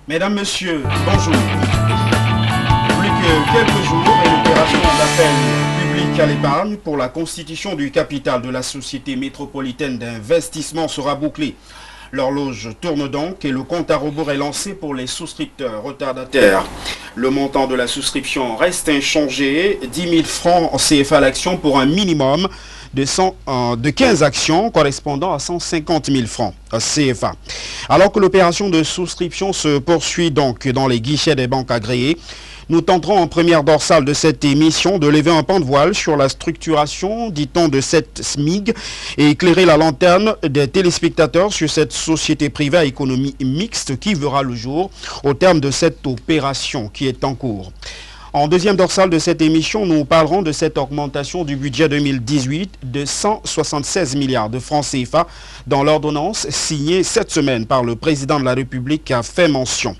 Mesdames, Messieurs, bonjour. Plus que quelques jours et l'opération d'appel public à l'épargne pour la constitution du capital de la Société métropolitaine d'investissement sera bouclée. L'horloge tourne donc et le compte à rebours est lancé pour les souscripteurs retardataires. Le montant de la souscription reste inchangé, 10 000 francs CFA l'action pour un minimum de 15 actions correspondant à 150 000 francs CFA. Alors que l'opération de souscription se poursuit donc dans les guichets des banques agréées, nous tenterons en première dorsale de cette émission de lever un pan de voile sur la structuration, dit-on, de cette SMIG et éclairer la lanterne des téléspectateurs sur cette société privée à économie mixte qui verra le jour au terme de cette opération qui est en cours. En deuxième dorsale de cette émission, nous parlerons de cette augmentation du budget 2018 de 176 milliards de francs CFA dans l'ordonnance signée cette semaine par le président de la République qui a fait mention.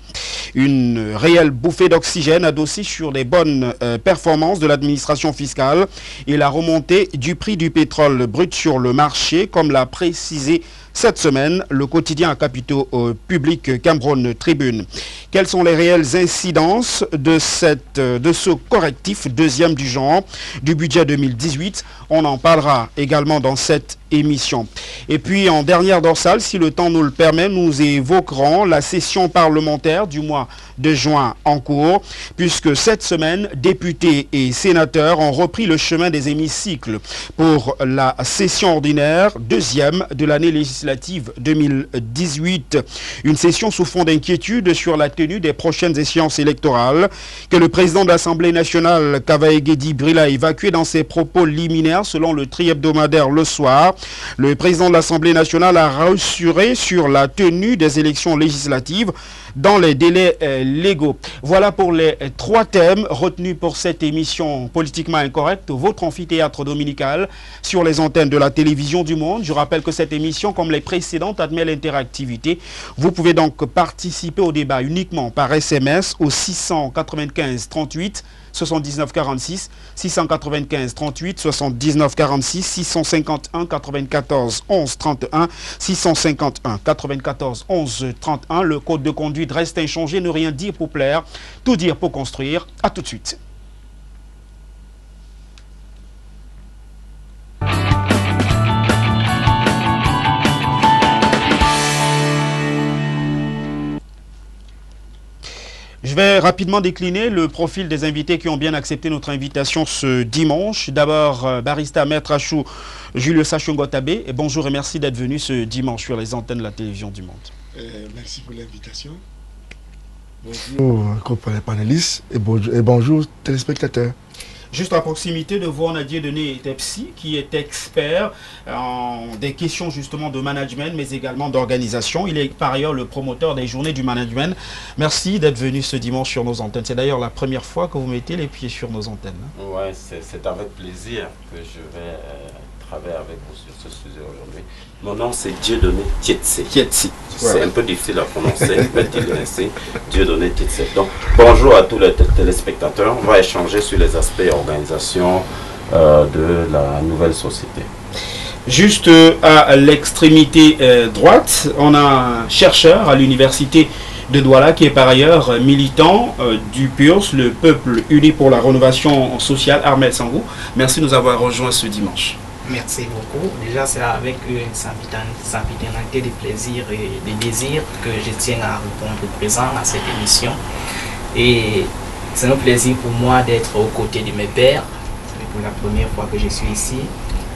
Une réelle bouffée d'oxygène adossée sur les bonnes performances de l'administration fiscale et la remontée du prix du pétrole brut sur le marché, comme l'a précisé cette semaine le quotidien à capitaux publics Cameroun Tribune. Quelles sont les réelles incidences de ce correctif deuxième du genre du budget 2018? On en parlera également dans cette émission. Et puis en dernière dorsale, si le temps nous le permet, nous évoquerons la session parlementaire du mois de juin en cours, puisque cette semaine, députés et sénateurs ont repris le chemin des hémicycles pour la session ordinaire deuxième de l'année législative 2018. Une session sous fond d'inquiétude sur la tenue des prochaines échéances électorales que le président de l'Assemblée nationale, Kavae Guédi-Bril, a évacué dans ses propos liminaires selon le tri-hebdomadaire Le Soir. Le président de l'Assemblée nationale a rassuré sur la tenue des élections législatives dans les délais légaux. Voilà pour les trois thèmes retenus pour cette émission politiquement incorrecte, votre amphithéâtre dominical sur les antennes de la télévision du monde. Je rappelle que cette émission, comme les précédentes, admet l'interactivité. Vous pouvez donc participer au débat uniquement par SMS au 695 38 79 46, 695 38 79 46, 651 94 11 31, 651 94 11 31. Le code de conduite reste inchangé, ne rien dire pour plaire, tout dire pour construire. À tout de suite. Je vais rapidement décliner le profil des invités qui ont bien accepté notre invitation ce dimanche. D'abord, barista Maître Achou Julius Achungotabe. Bonjour et merci d'être venu ce dimanche sur les antennes de la télévision du monde. Merci pour l'invitation. Bonjour les panélistes et bonjour téléspectateurs. Juste à proximité de vous, on a Dieudonné Tepsi, qui est expert en des questions justement de management, mais également d'organisation. Il est par ailleurs le promoteur des journées du management. Merci d'être venu ce dimanche sur nos antennes. C'est d'ailleurs la première fois que vous mettez les pieds sur nos antennes. Oui, c'est avec plaisir que je vais travailler avec vous sur ce sujet aujourd'hui. Mon nom c'est Dieudonné Tietse. C'est un peu difficile à prononcer, mais Dieudonné Tietse. Donc, bonjour à tous les téléspectateurs. On va échanger sur les aspects organisation de la nouvelle société. Juste à l'extrémité droite, on a un chercheur à l'université de Douala qui est par ailleurs militant du PURS, le Peuple Uni pour la Rénovation Sociale, Ahmed Sangou. Merci de nous avoir rejoints ce dimanche. Merci beaucoup. Déjà, c'est avec une sempiternalité de plaisir et de désir que je tiens à répondre présent à cette émission. Et c'est un plaisir pour moi d'être aux côtés de mes pairs. C'est pour la première fois que je suis ici.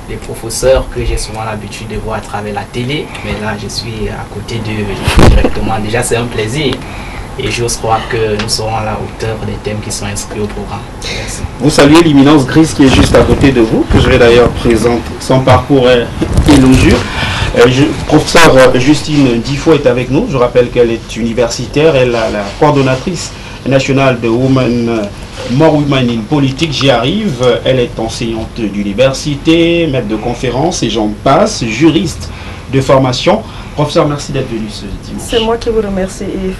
Les professeurs que j'ai souvent l'habitude de voir à travers la télé, mais là, je suis à côté d'eux directement. Déjà, c'est un plaisir. Et j'ose croire que nous serons à la hauteur des thèmes qui sont inscrits au programme. Merci. Vous saluez l'imminence grise qui est juste à côté de vous, que je vais d'ailleurs présenter. Son parcours est élogieux. Professeur Justine Difo est avec nous. Je rappelle qu'elle est universitaire. Elle est la coordonnatrice nationale de More Women in Politique. J'y arrive. Elle est enseignante d'université, maître de conférences et j'en passe, juriste de formation. Professeur, merci d'être venu ce dimanche. C'est moi qui vous remercie, Yves.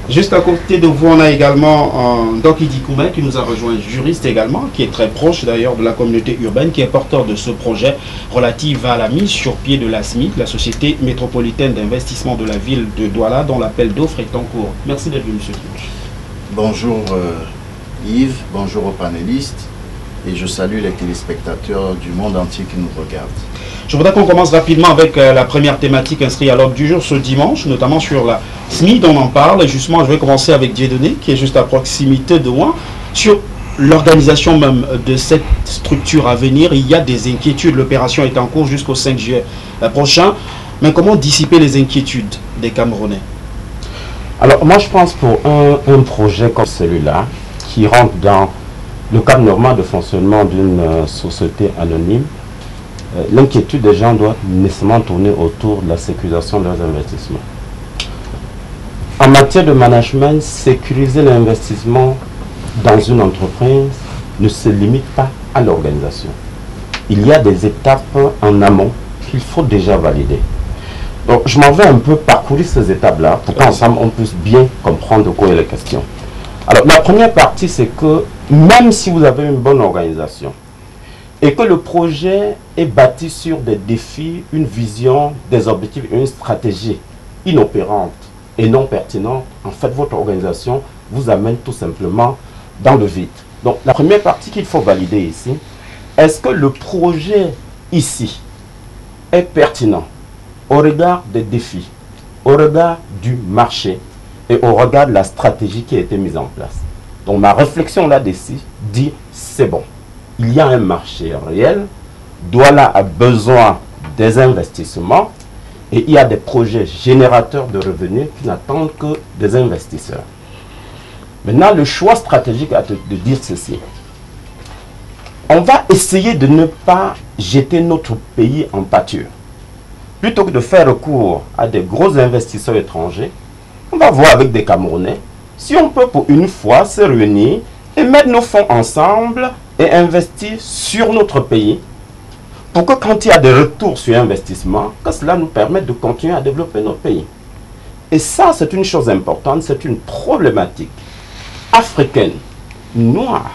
Juste à côté de vous, on a également Doki Dikoumé qui nous a rejoint, juriste également, qui est très proche d'ailleurs de la communauté urbaine, qui est porteur de ce projet relatif à la mise sur pied de la SMIC, la Société métropolitaine d'investissement de la ville de Douala, dont l'appel d'offres est en cours. Merci d'être venu, monsieur Touch. Bonjour Yves, bonjour aux panélistes, et je salue les téléspectateurs du monde entier qui nous regardent. Je voudrais qu'on commence rapidement avec la première thématique inscrite à l'ordre du jour ce dimanche, notamment sur la SMIC, on en parle. Et justement, je vais commencer avec Dieudonné, qui est juste à proximité de moi. Sur l'organisation même de cette structure à venir, il y a des inquiétudes. L'opération est en cours jusqu'au 5 juillet prochain. Mais comment dissiper les inquiétudes des Camerounais? Alors, moi, je pense pour un projet comme celui-là, qui rentre dans le cadre normal de fonctionnement d'une société anonyme, l'inquiétude des gens doit nécessairement tourner autour de la sécurisation de leurs investissements. En matière de management, sécuriser l'investissement dans une entreprise ne se limite pas à l'organisation. Il y a des étapes en amont qu'il faut déjà valider. Donc, je m'en vais un peu parcourir ces étapes-là pour qu'ensemble on puisse bien comprendre de quoi il est question. Alors, la première partie, c'est que même si vous avez une bonne organisation, et que le projet est bâti sur des défis, une vision, des objectifs et une stratégie inopérante et non pertinente, en fait, votre organisation vous amène tout simplement dans le vide. Donc, la première partie qu'il faut valider ici, est-ce que le projet ici est pertinent au regard des défis, au regard du marché et au regard de la stratégie qui a été mise en place? Donc, ma réflexion là-dessus dit, c'est bon. Il y a un marché réel, Douala a besoin des investissements et il y a des projets générateurs de revenus qui n'attendent que des investisseurs. Maintenant, le choix stratégique est de dire ceci. On va essayer de ne pas jeter notre pays en pâture. Plutôt que de faire recours à des gros investisseurs étrangers, on va voir avec des Camerounais si on peut pour une fois se réunir et mettre nos fonds ensemble et investir sur notre pays pour que quand il y a des retours sur investissement, que cela nous permette de continuer à développer notre pays. Et ça, c'est une chose importante, c'est une problématique africaine, noire,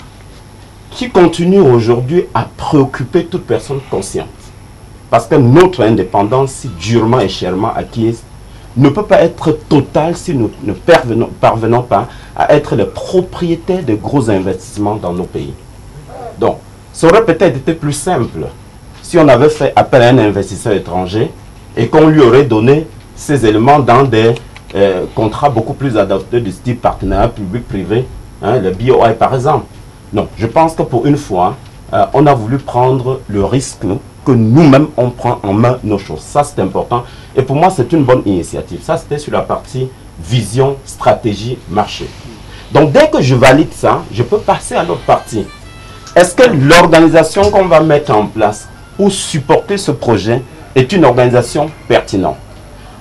qui continue aujourd'hui à préoccuper toute personne consciente. Parce que notre indépendance, si durement et chèrement acquise, ne peut pas être totale si nous ne parvenons pas à être les propriétaires de gros investissements dans nos pays. Donc, ça aurait peut-être été plus simple si on avait fait appel à un investisseur étranger et qu'on lui aurait donné ces éléments dans des contrats beaucoup plus adaptés du style partenariat public-privé, hein, le BOI par exemple. Non, je pense que pour une fois, on a voulu prendre le risque que nous-mêmes on prend en main nos choses. Ça, c'est important. Et pour moi, c'est une bonne initiative. Ça, c'était sur la partie vision, stratégie, marché. Donc, dès que je valide ça, je peux passer à l'autre partie. Est-ce que l'organisation qu'on va mettre en place pour supporter ce projet est une organisation pertinente?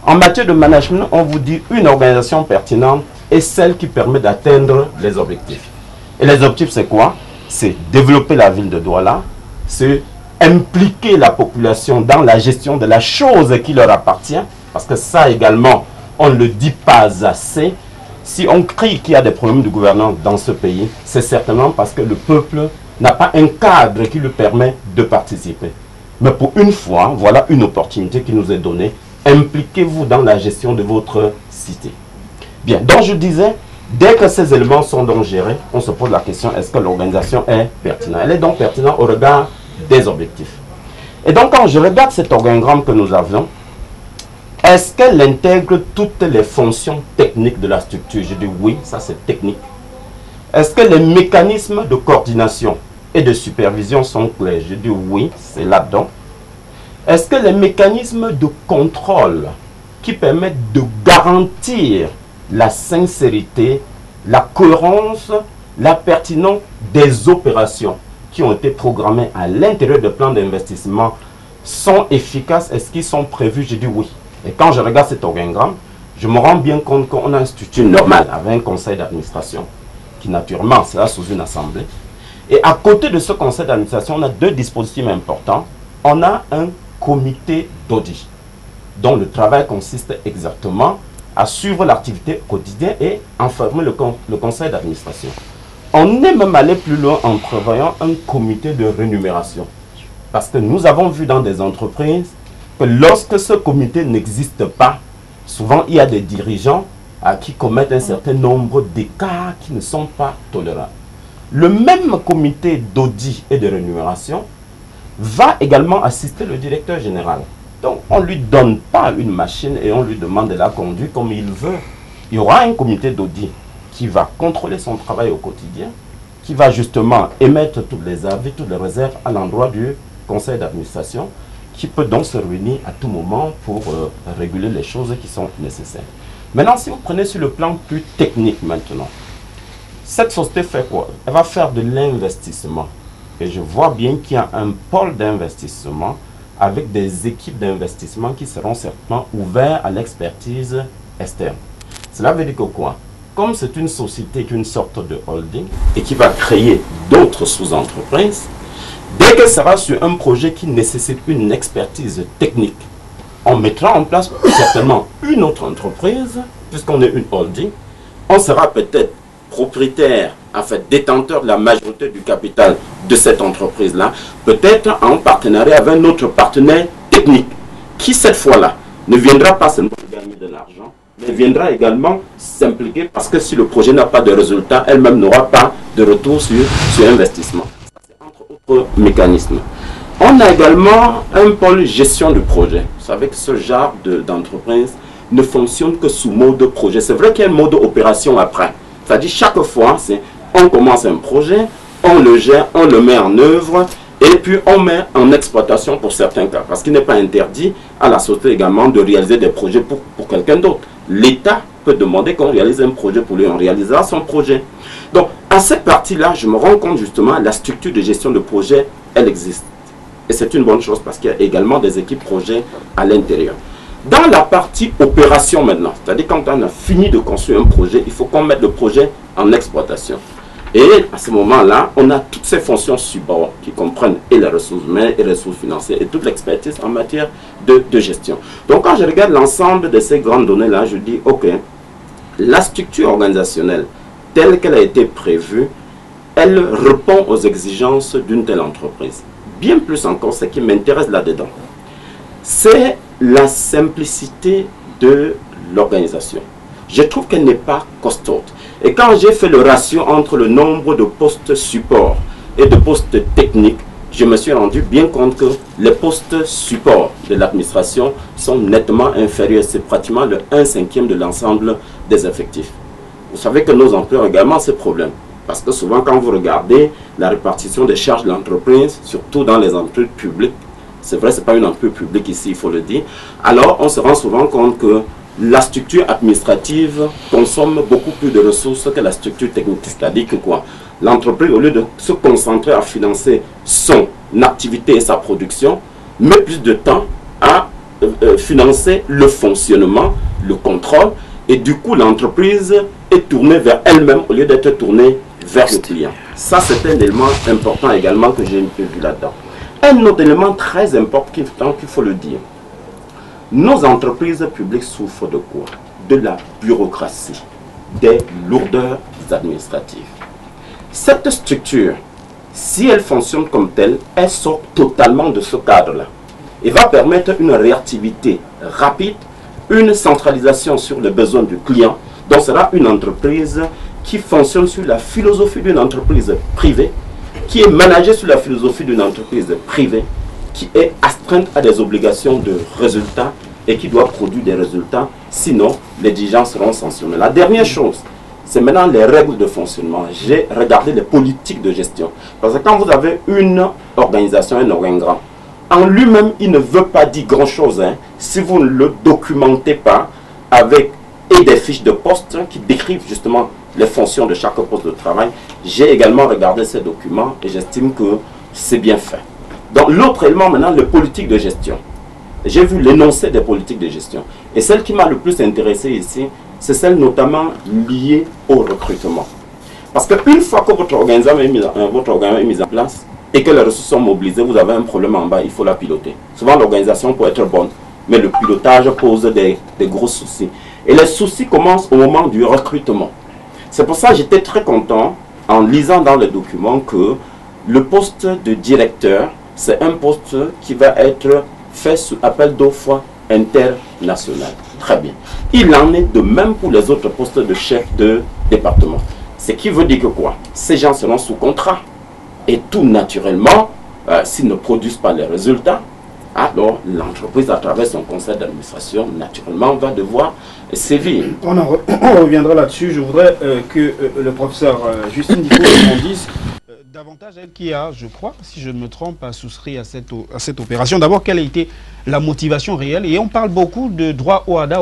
En matière de management, on vous dit une organisation pertinente est celle qui permet d'atteindre les objectifs. Et les objectifs, c'est quoi? C'est développer la ville de Douala, c'est impliquer la population dans la gestion de la chose qui leur appartient, parce que ça également, on ne le dit pas assez. Si on crie qu'il y a des problèmes de gouvernance dans ce pays, c'est certainement parce que le peuple n'a pas un cadre qui lui permet de participer. Mais pour une fois, voilà une opportunité qui nous est donnée. Impliquez-vous dans la gestion de votre cité. Bien, donc je disais, dès que ces éléments sont donc gérés, on se pose la question, est-ce que l'organisation est pertinente? Elle est donc pertinente au regard des objectifs. Et donc quand je regarde cet organigramme que nous avions, est-ce qu'elle intègre toutes les fonctions techniques de la structure? Je dis oui, ça c'est technique. Est-ce que les mécanismes de coordination et de supervision sont clairs? Je dis oui, c'est là-dedans. Est-ce que les mécanismes de contrôle qui permettent de garantir la sincérité, la cohérence, la pertinence des opérations qui ont été programmées à l'intérieur du plan d'investissement sont efficaces? Est-ce qu'ils sont prévus? Je dis oui. Et quand je regarde cet organigramme, je me rends bien compte qu'on a une structure normale avec un conseil d'administration qui naturellement sera sous une assemblée. Et à côté de ce conseil d'administration, on a deux dispositifs importants. On a un comité d'audit dont le travail consiste exactement à suivre l'activité quotidienne et informer le conseil d'administration. On est même allé plus loin en prévoyant un comité de rémunération. Parce que nous avons vu dans des entreprises que lorsque ce comité n'existe pas, souvent il y a des dirigeants qui commettent un certain nombre d'écarts qui ne sont pas tolérables. Le même comité d'audit et de rémunération va également assister le directeur général. Donc on ne lui donne pas une machine et on lui demande de la conduire comme il veut. Il y aura un comité d'audit qui va contrôler son travail au quotidien, qui va justement émettre tous les avis, toutes les réserves à l'endroit du conseil d'administration, qui peut donc se réunir à tout moment pour réguler les choses qui sont nécessaires. Maintenant, si vous prenez sur le plan plus technique maintenant, cette société fait quoi? Elle va faire de l'investissement. Et je vois bien qu'il y a un pôle d'investissement avec des équipes d'investissement qui seront certainement ouvertes à l'expertise externe. Cela veut dire que quoi? Comme c'est une société qui est une sorte de holding et qui va créer d'autres sous-entreprises, dès qu'elle sera sur un projet qui nécessite une expertise technique, on mettra en place certainement une autre entreprise, puisqu'on est une holding. On sera peut-être propriétaire, en fait détenteur de la majorité du capital de cette entreprise-là, peut-être en partenariat avec un autre partenaire technique, qui cette fois-là ne viendra pas seulement gagner de l'argent, mais viendra également s'impliquer parce que si le projet n'a pas de résultat, elle-même n'aura pas de retour sur investissement. C'est entre autres mécanismes. On a également un pôle gestion de projet. Vous savez que ce genre d'entreprise ne fonctionne que sous mode projet. C'est vrai qu'il y a un mode opération après. C'est-à-dire chaque fois, on commence un projet, on le gère, on le met en œuvre, et puis on met en exploitation pour certains cas. Parce qu'il n'est pas interdit à la société également de réaliser des projets pour quelqu'un d'autre. L'État peut demander qu'on réalise un projet pour lui, on réalisera son projet. Donc, à cette partie-là, je me rends compte justement, la structure de gestion de projet, elle existe. Et c'est une bonne chose parce qu'il y a également des équipes projets à l'intérieur. Dans la partie opération maintenant, c'est-à-dire quand on a fini de construire un projet, il faut qu'on mette le projet en exploitation. Et à ce moment-là, on a toutes ces fonctions support qui comprennent et les ressources humaines et les ressources financières et toute l'expertise en matière de gestion. Donc quand je regarde l'ensemble de ces grandes données-là, je dis, ok, la structure organisationnelle telle qu'elle a été prévue, elle répond aux exigences d'une telle entreprise. Bien plus encore, ce qui m'intéresse là-dedans, c'est la simplicité de l'organisation. Je trouve qu'elle n'est pas costaude. Et quand j'ai fait le ratio entre le nombre de postes support et de postes techniques, je me suis rendu bien compte que les postes support de l'administration sont nettement inférieurs. C'est pratiquement le 1/5 de l'ensemble des effectifs. Vous savez que nos employeurs ont également ce problème. Parce que souvent, quand vous regardez la répartition des charges de l'entreprise, surtout dans les entreprises publiques, c'est vrai, ce n'est pas une entreprise publique ici, il faut le dire, alors on se rend souvent compte que la structure administrative consomme beaucoup plus de ressources que la structure technique. C'est-à-dire que quoi? L'entreprise, au lieu de se concentrer à financer son activité et sa production, met plus de temps à financer le fonctionnement, le contrôle, et du coup l'entreprise est tournée vers elle-même au lieu d'être tournée vers le client. Ça, c'est un élément important également que j'ai vu là-dedans. Un autre élément très important qu'il faut le dire. Nos entreprises publiques souffrent de quoi? De la bureaucratie, des lourdeurs administratives. Cette structure, si elle fonctionne comme telle, elle sort totalement de ce cadre-là et va permettre une réactivité rapide, une centralisation sur les besoins du client. Donc, ce sera une entreprise qui fonctionne sur la philosophie d'une entreprise privée, qui est managée sur la philosophie d'une entreprise privée, qui est astreinte à des obligations de résultats et qui doit produire des résultats, sinon les dirigeants seront sanctionnés. La dernière chose, c'est maintenant les règles de fonctionnement. J'ai regardé les politiques de gestion. Parce que quand vous avez une organisation, un organigramme, en lui-même, il ne veut pas dire grand-chose si vous ne le documentez pas avec des fiches de poste qui décrivent justement les fonctions de chaque poste de travail. J'ai également regardé ces documents et j'estime que c'est bien fait. Donc l'autre élément maintenant, les politiques de gestion. J'ai vu l'énoncé des politiques de gestion. Et celle qui m'a le plus intéressé ici, c'est celle notamment liée au recrutement. Parce qu'une fois que votre organisation est mise en place et que les ressources sont mobilisées, vous avez un problème en bas, il faut la piloter. Souvent l'organisation peut être bonne, mais le pilotage pose des gros soucis. Et les soucis commencent au moment du recrutement. C'est pour ça que j'étais très content en lisant dans les documents que le poste de directeur, c'est un poste qui va être fait sous appel d'offres international. Très bien. Il en est de même pour les autres postes de chef de département. Ce qui veut dire que quoi? Ces gens seront sous contrat. Et tout naturellement, s'ils ne produisent pas les résultats, alors l'entreprise, à travers son conseil d'administration, naturellement, va devoir sévir. On reviendra là-dessus. Je voudrais que le professeur Justine Difo en dise davantage, elle qui a, je crois, si je ne me trompe, a souscrit à cette opération. D'abord, quelle a été la motivation réelle? Et on parle beaucoup de droit OHADA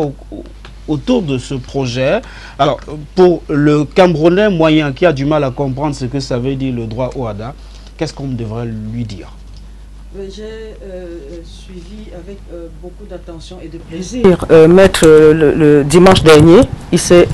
autour de ce projet. Alors, pour le Camerounais moyen qui a du mal à comprendre ce que ça veut dire le droit OHADA, qu'est-ce qu'on devrait lui dire? J'ai suivi avec beaucoup d'attention et de plaisir Maître le dimanche dernier. Il s'est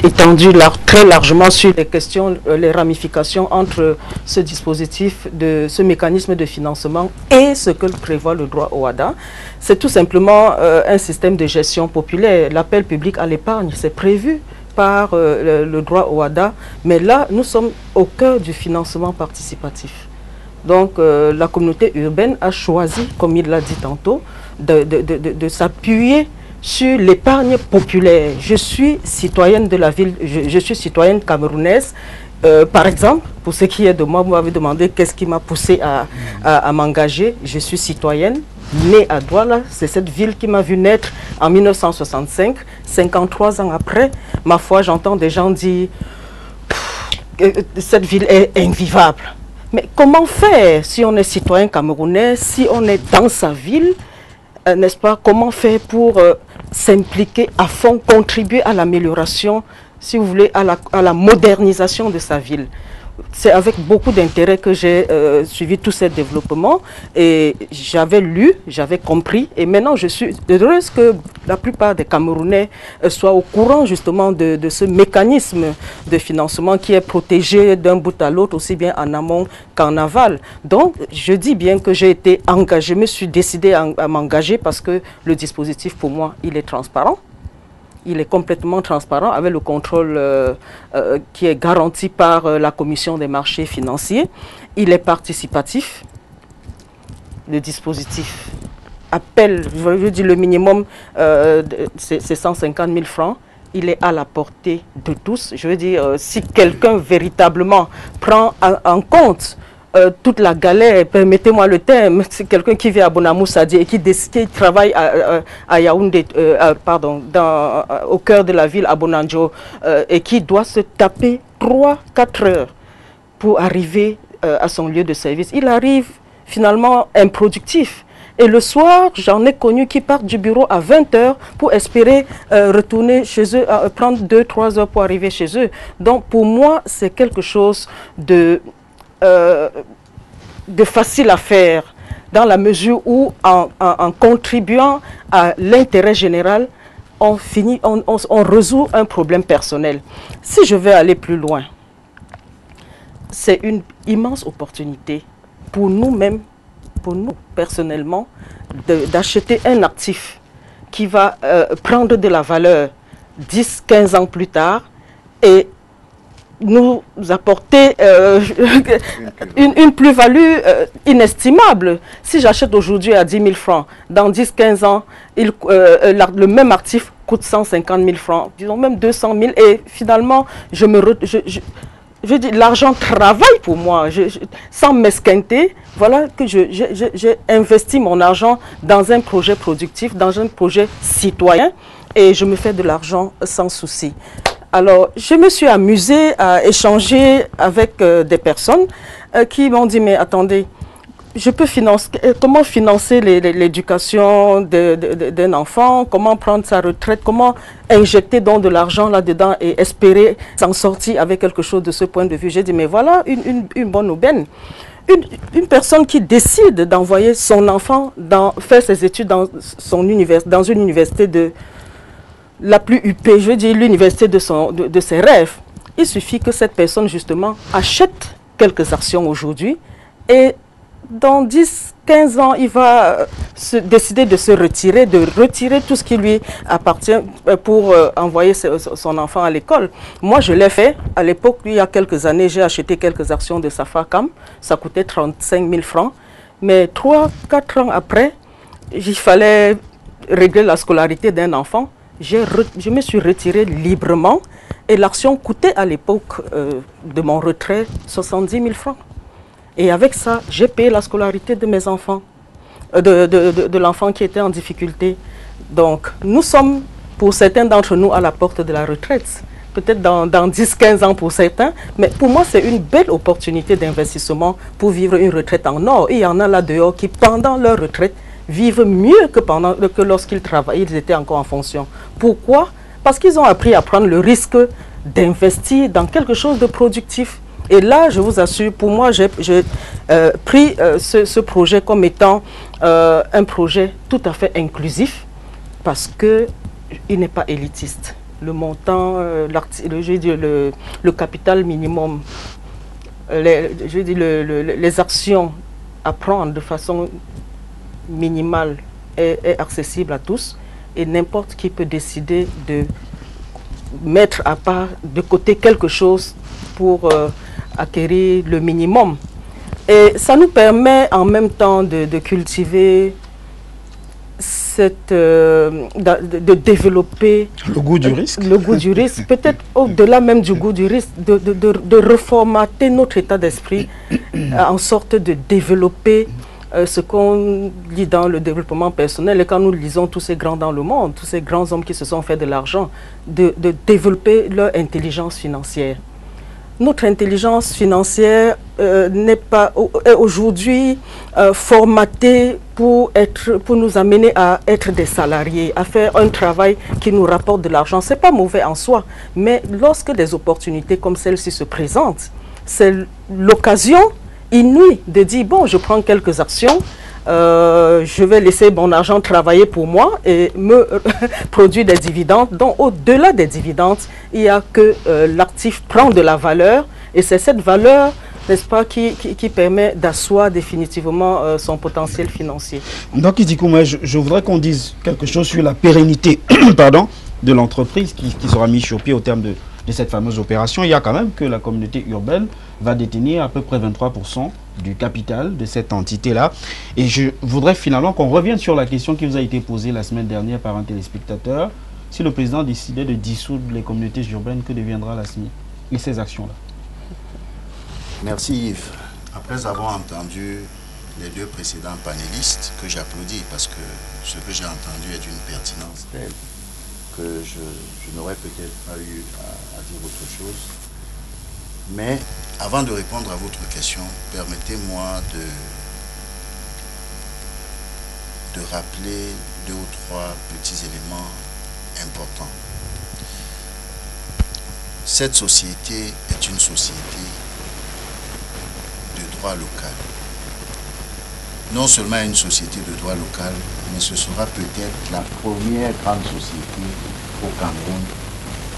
étendu très largement sur les questions, les ramifications entre ce dispositif, ce mécanisme de financement et ce que prévoit le droit OHADA. C'est tout simplement un système de gestion populaire. L'appel public à l'épargne, c'est prévu par le droit OHADA, mais là, nous sommes au cœur du financement participatif. Donc, la communauté urbaine a choisi, comme il l'a dit tantôt, de s'appuyer sur l'épargne populaire. Je suis citoyenne de la ville, je suis citoyenne camerounaise. Par exemple, pour ce qui est de moi, vous m'avez demandé qu'est-ce qui m'a poussé à m'engager. Je suis citoyenne, née à Douala. C'est cette ville qui m'a vu naître en 1965. 53 ans après, ma foi, j'entends des gens dire que cette ville est invivable. Mais comment faire si on est citoyen camerounais, si on est dans sa ville, n'est-ce pas? Comment faire pour s'impliquer à fond, contribuer à l'amélioration, si vous voulez, à la modernisation de sa ville? C'est avec beaucoup d'intérêt que j'ai suivi tous ces développements et j'avais lu, j'avais compris et maintenant je suis heureuse que la plupart des Camerounais soient au courant justement de ce mécanisme de financement qui est protégé d'un bout à l'autre, aussi bien en amont qu'en aval. Donc je dis bien que j'ai été engagée, je me suis décidée à m'engager parce que le dispositif pour moi il est transparent. Il est complètement transparent avec le contrôle qui est garanti par la Commission des marchés financiers. Il est participatif. Le dispositif appelle, je veux dire le minimum, c'est 150 000 francs. Il est à la portée de tous. Je veux dire, si quelqu'un véritablement prend en compte toute la galère, permettez-moi le terme, c'est quelqu'un qui vit à Bonamoussadi et qui travaille à Yaoundé, au cœur de la ville, à Bonanjo, et qui doit se taper 3-4 heures pour arriver à son lieu de service. Il arrive finalement improductif. Et le soir, j'en ai connu qui partent du bureau à 20 heures pour espérer retourner chez eux, prendre 2-3 heures pour arriver chez eux. Donc pour moi, c'est quelque chose de facile à faire, dans la mesure où en contribuant à l'intérêt général, on résout un problème personnel. Si je veux aller plus loin, c'est une immense opportunité pour nous-mêmes, pour nous personnellement, d'acheter un actif qui va prendre de la valeur 10-15 ans plus tard et nous apporter une plus-value inestimable. Si j'achète aujourd'hui à 10 000 francs, dans 10-15 ans, le même actif coûte 150 000 francs, disons même 200 000, et finalement, je dis, l'argent travaille pour moi, sans mesquinter. Voilà que j'ai investi mon argent dans un projet productif, dans un projet citoyen, et je me fais de l'argent sans souci. Alors, je me suis amusée à échanger avec des personnes qui m'ont dit, mais attendez, je peux comment financer l'éducation d'un enfant, comment prendre sa retraite, comment injecter donc de l'argent là-dedans et espérer s'en sortir avec quelque chose de ce point de vue. J'ai dit, mais voilà une bonne aubaine. Une personne qui décide d'envoyer son enfant faire ses études dans une université la plus huppée, je veux dire l'université de ses rêves. Il suffit que cette personne justement achète quelques actions aujourd'hui et dans 10-15 ans, il va décider de se retirer, de retirer tout ce qui lui appartient pour envoyer son enfant à l'école. Moi, je l'ai fait. À l'époque, il y a quelques années, j'ai acheté quelques actions de Safacam. Ça coûtait 35 000 francs. Mais 3-4 ans après, il fallait régler la scolarité d'un enfant. Je me suis retiré librement et l'action coûtait à l'époque de mon retrait 70 000 francs. Et avec ça, j'ai payé la scolarité de mes enfants, de l'enfant qui était en difficulté. Donc, nous sommes, pour certains d'entre nous, à la porte de la retraite. Peut-être dans 10-15 ans pour certains, mais pour moi, c'est une belle opportunité d'investissement pour vivre une retraite en or. Et il y en a là dehors qui, pendant leur retraite, vivent mieux que lorsqu'ils travaillaient, ils étaient encore en fonction. Pourquoi? Parce qu'ils ont appris à prendre le risque d'investir dans quelque chose de productif. Et là, je vous assure, pour moi, j'ai pris ce projet comme étant un projet tout à fait inclusif parce qu'il n'est pas élitiste. Le montant, le capital minimum, les actions à prendre de façon minimale est accessible à tous et n'importe qui peut décider de mettre à part de côté quelque chose pour acquérir le minimum. Et ça nous permet en même temps de cultiver de développer le goût du risque. Le goût du risque, peut-être au-delà même du goût du risque, de reformater notre état d'esprit en sorte de développer ce qu'on lit dans le développement personnel. Et quand nous lisons tous ces grands dans le monde, tous ces grands hommes qui se sont fait de l'argent, de développer leur intelligence financière. Notre intelligence financière est aujourd'hui formatée pour nous amener à être des salariés, à faire un travail qui nous rapporte de l'argent. Ce n'est pas mauvais en soi, mais lorsque des opportunités comme celle-ci se présentent, c'est l'occasion inouïe de dire, bon, je prends quelques actions, je vais laisser mon argent travailler pour moi et me produire des dividendes. Donc, au-delà des dividendes, il y a que l'actif prend de la valeur et c'est cette valeur, n'est-ce pas, qui permet d'asseoir définitivement son potentiel financier. Donc, Idikouma, je voudrais qu'on dise quelque chose sur la pérennité pardon, de l'entreprise qui sera mise sur pied au terme de cette fameuse opération. Il y a quand même que la communauté urbaine va détenir à peu près 23% du capital de cette entité-là. Et je voudrais finalement qu'on revienne sur la question qui vous a été posée la semaine dernière par un téléspectateur. Si le président décidait de dissoudre les communautés urbaines, que deviendra la SMI et ces actions-là? Merci Yves. Après avoir entendu les deux précédents panélistes, que j'applaudis parce que ce que j'ai entendu est d'une pertinence telle que je n'aurais peut-être pas eu à dire autre chose. Mais avant de répondre à votre question, permettez-moi de rappeler 2 ou 3 petits éléments importants. Cette société est une société de droit local. Non seulement une société de droit local, mais ce sera peut-être la première grande société au Cameroun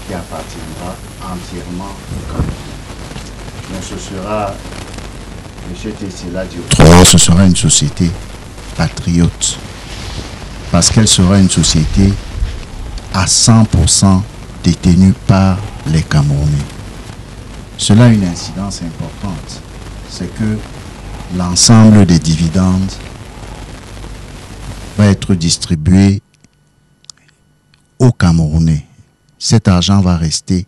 qui appartiendra entièrement au Cameroun. Mais ce sera, M. Tessela dit autrement, ce sera une société patriote. Parce qu'elle sera une société à 100% détenue par les Camerounais. Cela a une incidence importante. C'est que l'ensemble des dividendes va être distribué aux Camerounais. Cet argent va rester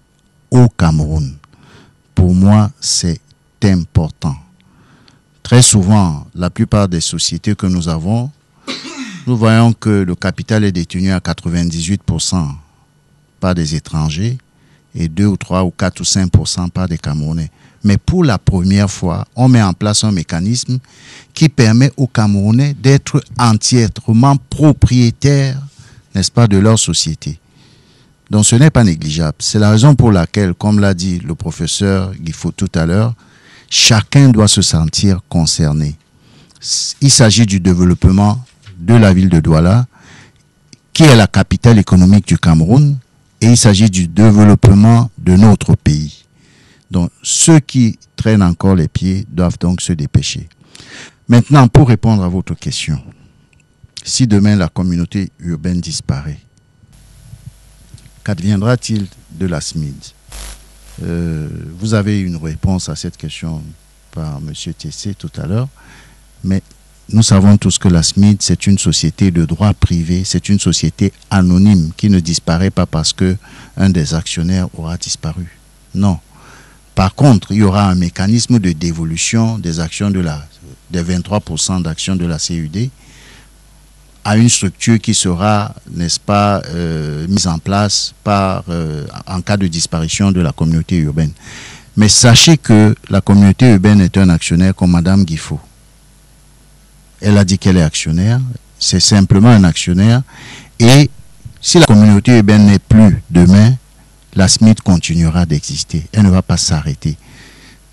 au Cameroun. Pour moi, c'est important. Très souvent, la plupart des sociétés que nous avons, nous voyons que le capital est détenu à 98% par des étrangers et 2 ou 3 ou 4 ou 5% par des Camerounais. Mais pour la première fois, on met en place un mécanisme qui permet aux Camerounais d'être entièrement propriétaires, n'est-ce pas, de leur société. Donc ce n'est pas négligeable. C'est la raison pour laquelle, comme l'a dit le professeur Guifo tout à l'heure, chacun doit se sentir concerné. Il s'agit du développement de la ville de Douala, qui est la capitale économique du Cameroun, et il s'agit du développement de notre pays. Donc ceux qui traînent encore les pieds doivent donc se dépêcher. Maintenant, pour répondre à votre question, si demain la communauté urbaine disparaît, qu'adviendra-t-il de la SMID? Vous avez une réponse à cette question par M. Tessé tout à l'heure, mais nous savons tous que la SMID, c'est une société de droit privé, c'est une société anonyme qui ne disparaît pas parce qu'un des actionnaires aura disparu. Non. Par contre, il y aura un mécanisme de dévolution des actions des 23% d'actions de la CUD à une structure qui sera, n'est-ce pas, mise en place en cas de disparition de la communauté urbaine. Mais sachez que la communauté urbaine est un actionnaire comme Mme Guifo. Elle a dit qu'elle est actionnaire, c'est simplement un actionnaire. Et si la communauté urbaine n'est plus demain, la SMID continuera d'exister. Elle ne va pas s'arrêter.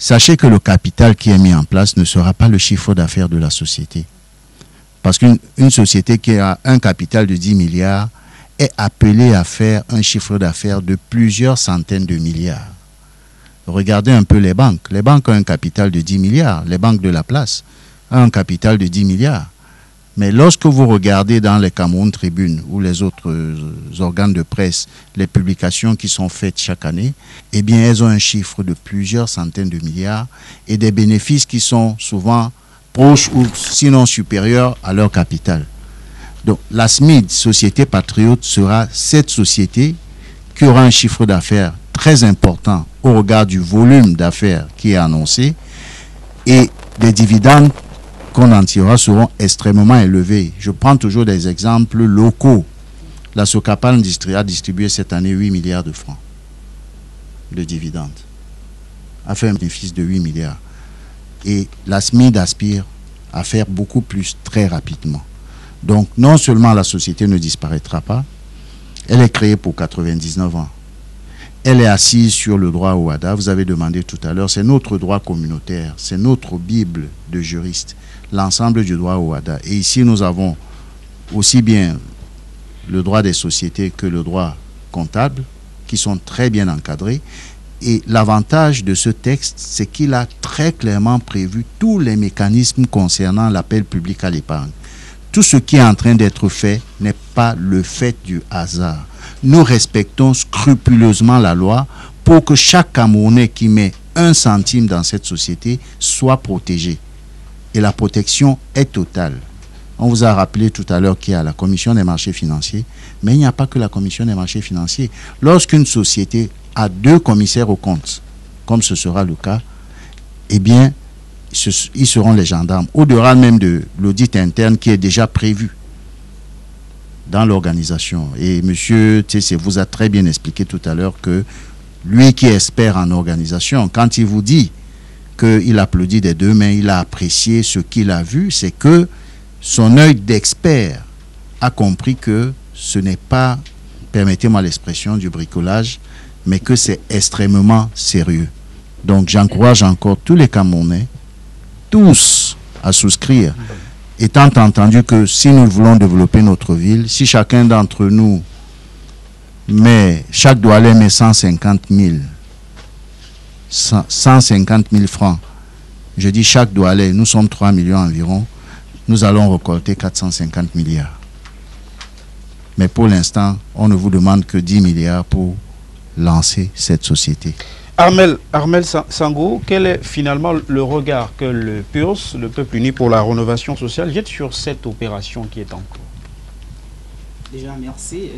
Sachez que le capital qui est mis en place ne sera pas le chiffre d'affaires de la société. Parce qu'une société qui a un capital de 10 milliards est appelée à faire un chiffre d'affaires de plusieurs centaines de milliards. Regardez un peu les banques. Les banques ont un capital de 10 milliards. Les banques de la place ont un capital de 10 milliards. Mais lorsque vous regardez dans les Cameroun Tribune ou les autres organes de presse, les publications qui sont faites chaque année, eh bien, elles ont un chiffre de plusieurs centaines de milliards et des bénéfices qui sont souvent proches ou sinon supérieurs à leur capital. Donc, la SMID, Société Patriote, sera cette société qui aura un chiffre d'affaires très important au regard du volume d'affaires qui est annoncé et des dividendes qu'on en tirera seront extrêmement élevés. Je prends toujours des exemples locaux. La Socapal a distribué cette année 8 milliards de francs de dividendes, a fait un bénéfice de 8 milliards. Et la SMID aspire à faire beaucoup plus très rapidement. Donc non seulement la société ne disparaîtra pas, elle est créée pour 99 ans. Elle est assise sur le droit au WADA. Vous avez demandé tout à l'heure, c'est notre droit communautaire, c'est notre Bible de juristes, l'ensemble du droit au WADA. Et ici, nous avons aussi bien le droit des sociétés que le droit comptable, qui sont très bien encadrés. Et l'avantage de ce texte, c'est qu'il a très clairement prévu tous les mécanismes concernant l'appel public à l'épargne. Tout ce qui est en train d'être fait n'est pas le fait du hasard. Nous respectons scrupuleusement la loi pour que chaque Camerounais qui met 1 centime dans cette société soit protégé. Et la protection est totale. On vous a rappelé tout à l'heure qu'il y a la commission des marchés financiers, mais il n'y a pas que la commission des marchés financiers. Lorsqu'une société a 2 commissaires aux comptes, comme ce sera le cas, eh bien, ils seront les gendarmes, au-delà même de l'audit interne qui est déjà prévu dans l'organisation. Et M. Tessé vous a très bien expliqué tout à l'heure que lui qui est expert en organisation, quand il vous dit qu'il applaudit des 2 mains, il a apprécié ce qu'il a vu, c'est que son œil d'expert a compris que ce n'est pas, permettez-moi l'expression, du bricolage, mais que c'est extrêmement sérieux. Donc j'encourage encore tous les Camerounais, tous, à souscrire, étant entendu que si nous voulons développer notre ville, si chacun d'entre nous met, chaque doualet met 150 000 francs, je dis chaque doualet, nous sommes 3 millions environ, nous allons récolter 450 milliards. Mais pour l'instant, on ne vous demande que 10 milliards pour lancer cette société. Armel Sango, quel est finalement le regard que le PURS, le Peuple Uni pour la Rénovation Sociale, jette sur cette opération qui est en cours? Déjà, merci.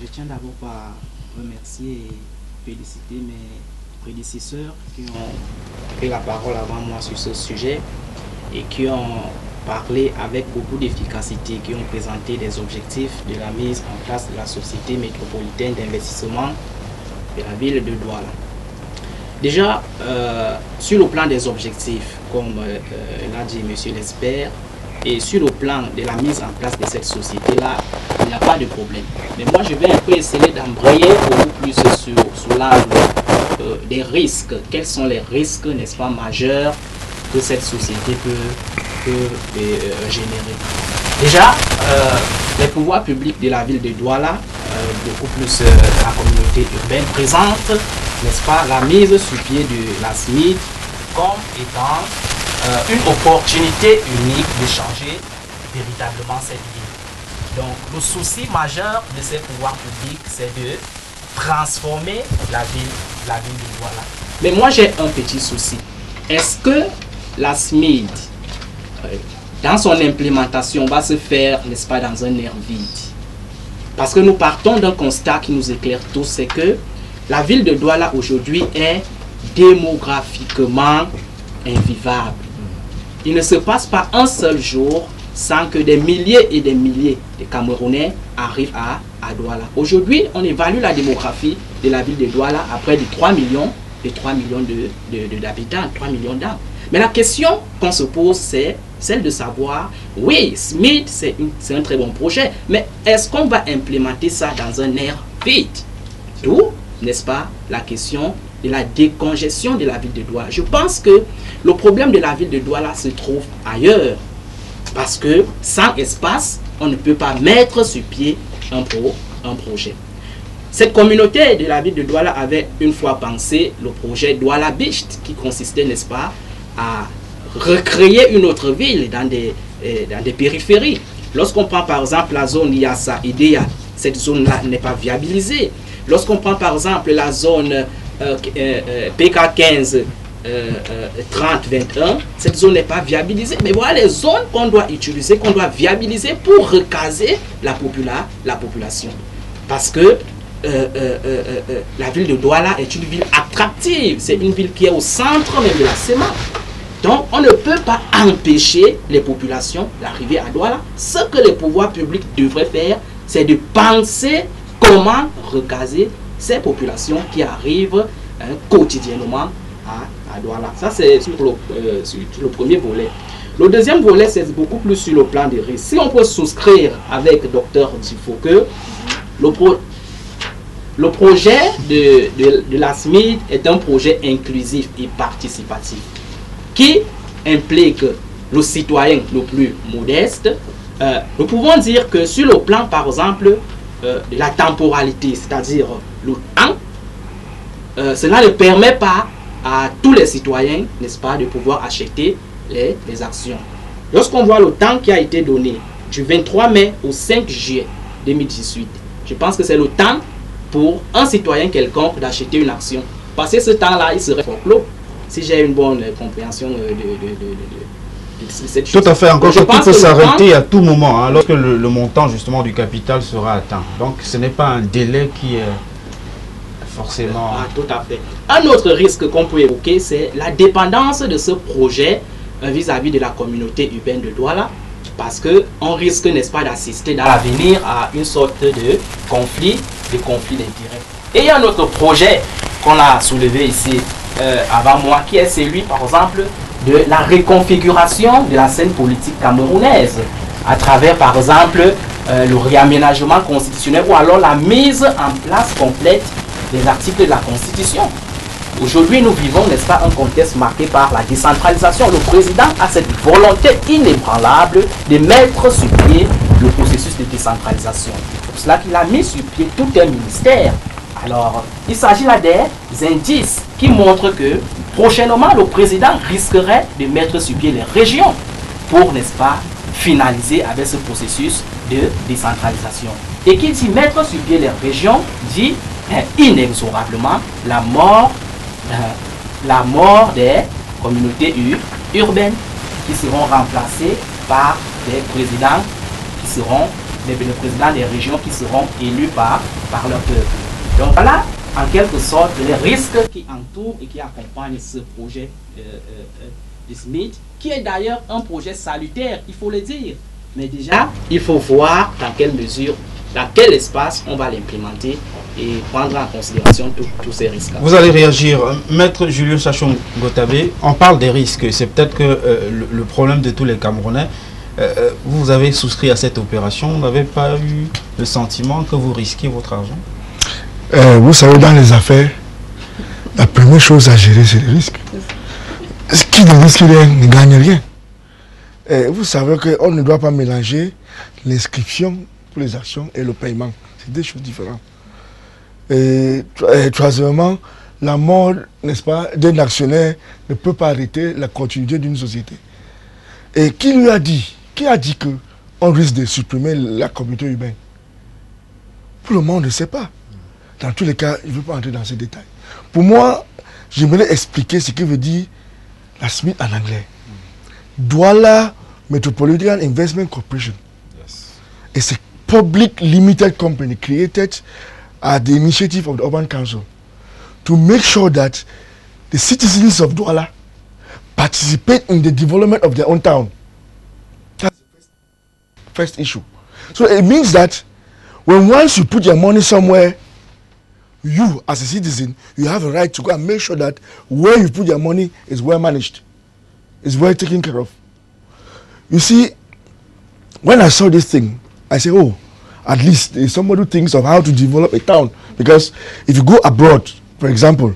Je tiens d'abord par remercier et féliciter mes prédécesseurs qui ont pris la parole avant moi sur ce sujet et qui ont parlé avec beaucoup d'efficacité, qui ont présenté des objectifs de la mise en place de la Société métropolitaine d'investissement de la ville de Douala. Déjà, sur le plan des objectifs, comme l'a dit M. l'expert, et sur le plan de la mise en place de cette société-là, il n'y a pas de problème. Mais moi, je vais un peu essayer d'embrayer beaucoup plus sur l'angle des risques. Quels sont les risques, n'est-ce pas, majeurs que cette société peut générer? Déjà, les pouvoirs publics de la ville de Douala, beaucoup plus la communauté urbaine, présentent, n'est-ce pas, la mise sur pied de la SMID comme étant une opportunité unique de changer véritablement cette ville. Donc le souci majeur de ces pouvoirs publics, c'est de transformer la ville de Douala. Mais moi j'ai un petit souci. Est-ce que la SMID, dans son implémentation, va se faire, n'est-ce pas, dans un air vide? Parce que nous partons d'un constat qui nous éclaire tous, c'est que la ville de Douala aujourd'hui est démographiquement invivable. Il ne se passe pas un seul jour sans que des milliers et des milliers de Camerounais arrivent à Douala. Aujourd'hui, on évalue la démographie de la ville de Douala à près de 3 millions d'habitants, 3 millions d'âmes. Mais la question qu'on se pose, c'est celle de savoir, oui, SMID, c'est un très bon projet, mais est-ce qu'on va implémenter ça dans un air vide? D'où, n'est-ce pas, la question de la décongestion de la ville de Douala. Je pense que le problème de la ville de Douala se trouve ailleurs. Parce que sans espace, on ne peut pas mettre sur pied un projet. Cette communauté de la ville de Douala avait une fois pensé le projet Douala Beach, qui consistait, n'est-ce pas, à recréer une autre ville dans des périphéries. Lorsqu'on prend par exemple la zone Yassa Idéa, cette zone-là n'est pas viabilisée. Lorsqu'on prend par exemple la zone PK15 30-21, cette zone n'est pas viabilisée. Mais voilà les zones qu'on doit utiliser, qu'on doit viabiliser pour recaser la population. Parce que la ville de Douala est une ville attractive. C'est une ville qui est au centre même de la SEMA. Donc, on ne peut pas empêcher les populations d'arriver à Douala. Ce que les pouvoirs publics devraient faire, c'est de penser comment recaser ces populations qui arrivent quotidiennement à Douala. Ça, c'est sur le premier volet. Le deuxième volet, c'est beaucoup plus sur le plan des risques. Si on peut souscrire avec Dr Difo que le projet de la SMID est un projet inclusif et participatif qui implique le citoyen le plus modeste. Nous pouvons dire que sur le plan, par exemple, de la temporalité, c'est-à-dire le temps, cela ne permet pas à tous les citoyens, n'est-ce pas, de pouvoir acheter les actions. Lorsqu'on voit le temps qui a été donné du 23 mai au 5 juillet 2018, je pense que c'est le temps pour un citoyen quelconque d'acheter une action. Passer ce temps-là, il serait clos, si j'ai une bonne compréhension de cette chose. Tout à fait, encore que tout peut s'arrêter à tout moment, hein, lorsque le montant justement du capital sera atteint. Donc ce n'est pas un délai qui est forcément... Ah, tout à fait. Un autre risque qu'on peut évoquer, c'est la dépendance de ce projet vis-à-vis de la communauté urbaine de Douala, parce qu'on risque, n'est-ce pas, d'assister dans l'avenir à une sorte de conflit d'intérêts. Et il y a un autre projet qu'on a soulevé ici avant moi, qui est celui, par exemple, de la réconfiguration de la scène politique camerounaise, à travers, par exemple, le réaménagement constitutionnel ou alors la mise en place complète des articles de la Constitution. Aujourd'hui, nous vivons, n'est-ce pas, un contexte marqué par la décentralisation. Le président a cette volonté inébranlable de mettre sur pied le processus de décentralisation. C'est pour cela qu'il a mis sur pied tout un ministère. Alors, il s'agit là des indices qui montrent que prochainement, le président risquerait de mettre sur pied les régions pour, n'est-ce pas, finaliser avec ce processus de décentralisation. Et qui dit mettre sur pied les régions, dit inexorablement la mort des communautés urbaines qui seront remplacées par des présidents qui seront les présidents des régions qui seront élus par leur peuple. Donc voilà, en quelque sorte, les risques qui entourent et qui accompagnent ce projet de SMID, qui est d'ailleurs un projet salutaire, il faut le dire. Mais déjà, il faut voir dans quelle mesure, dans quel espace on va l'implémenter et prendre en considération tous ces risques. Vous allez réagir. Maître Julien Chachon-Gotabé, on parle des risques. C'est peut-être que le problème de tous les Camerounais, vous avez souscrit à cette opération, vous n'avez pas eu le sentiment que vous risquez votre argent? Vous savez, dans les affaires, la première chose à gérer, c'est les risques. Qui ne risque rien ne gagne rien. Vous savez qu'on ne doit pas mélanger l'inscription pour les actions et le paiement. C'est deux choses différentes. Et troisièmement, la mort, n'est-ce pas, d'un actionnaire ne peut pas arrêter la continuité d'une société. Et qui lui a dit qu'on risque de supprimer la communauté urbaine? Pour le moment, on ne sait pas. Dans tous les cas, je ne veux pas entrer dans ces détails. Pour moi, j'aimerais expliquer ce que veut dire la SMIC en anglais. Douala Metropolitan Investment Corporation. Yes. It's a public limited company created at the initiative of the Urban Council to make sure that the citizens of Douala participate in the development of their own town. That's the first issue. So it means that once you put your money somewhere, you as a citizen, you have a right to go and make sure that where you put your money is well managed, is well taken care of. You see, when I saw this thing, I said, oh, at least there's somebody who thinks of how to develop a town. Because if you go abroad, for example,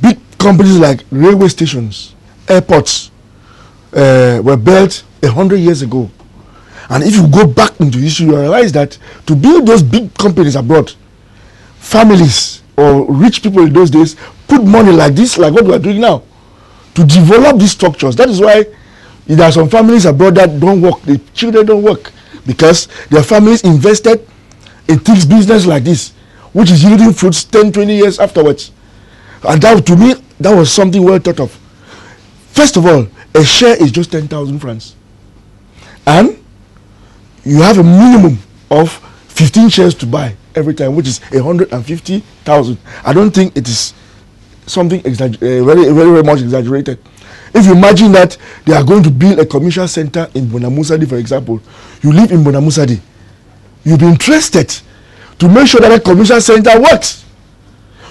big companies like railway stations, airports, were built 100 years ago. And if you go back into history, you realize that to build those big companies abroad, families or rich people in those days put money like this, like what we are doing now, to develop these structures. That is why there are some families abroad that don't work, the children don't work, because their families invested in things business like this, which is yielding fruits 10, 20 years afterwards. And that, to me, that was something well thought of. First of all, a share is just 10,000 francs. And you have a minimum of 15 shares to buy every time, which is 150,000. I don't think it is something very much exaggerated. If you imagine that they are going to build a commercial center in Bonamusadi, for example, you live in Bonamusadi, you'll be interested to make sure that the commercial center works.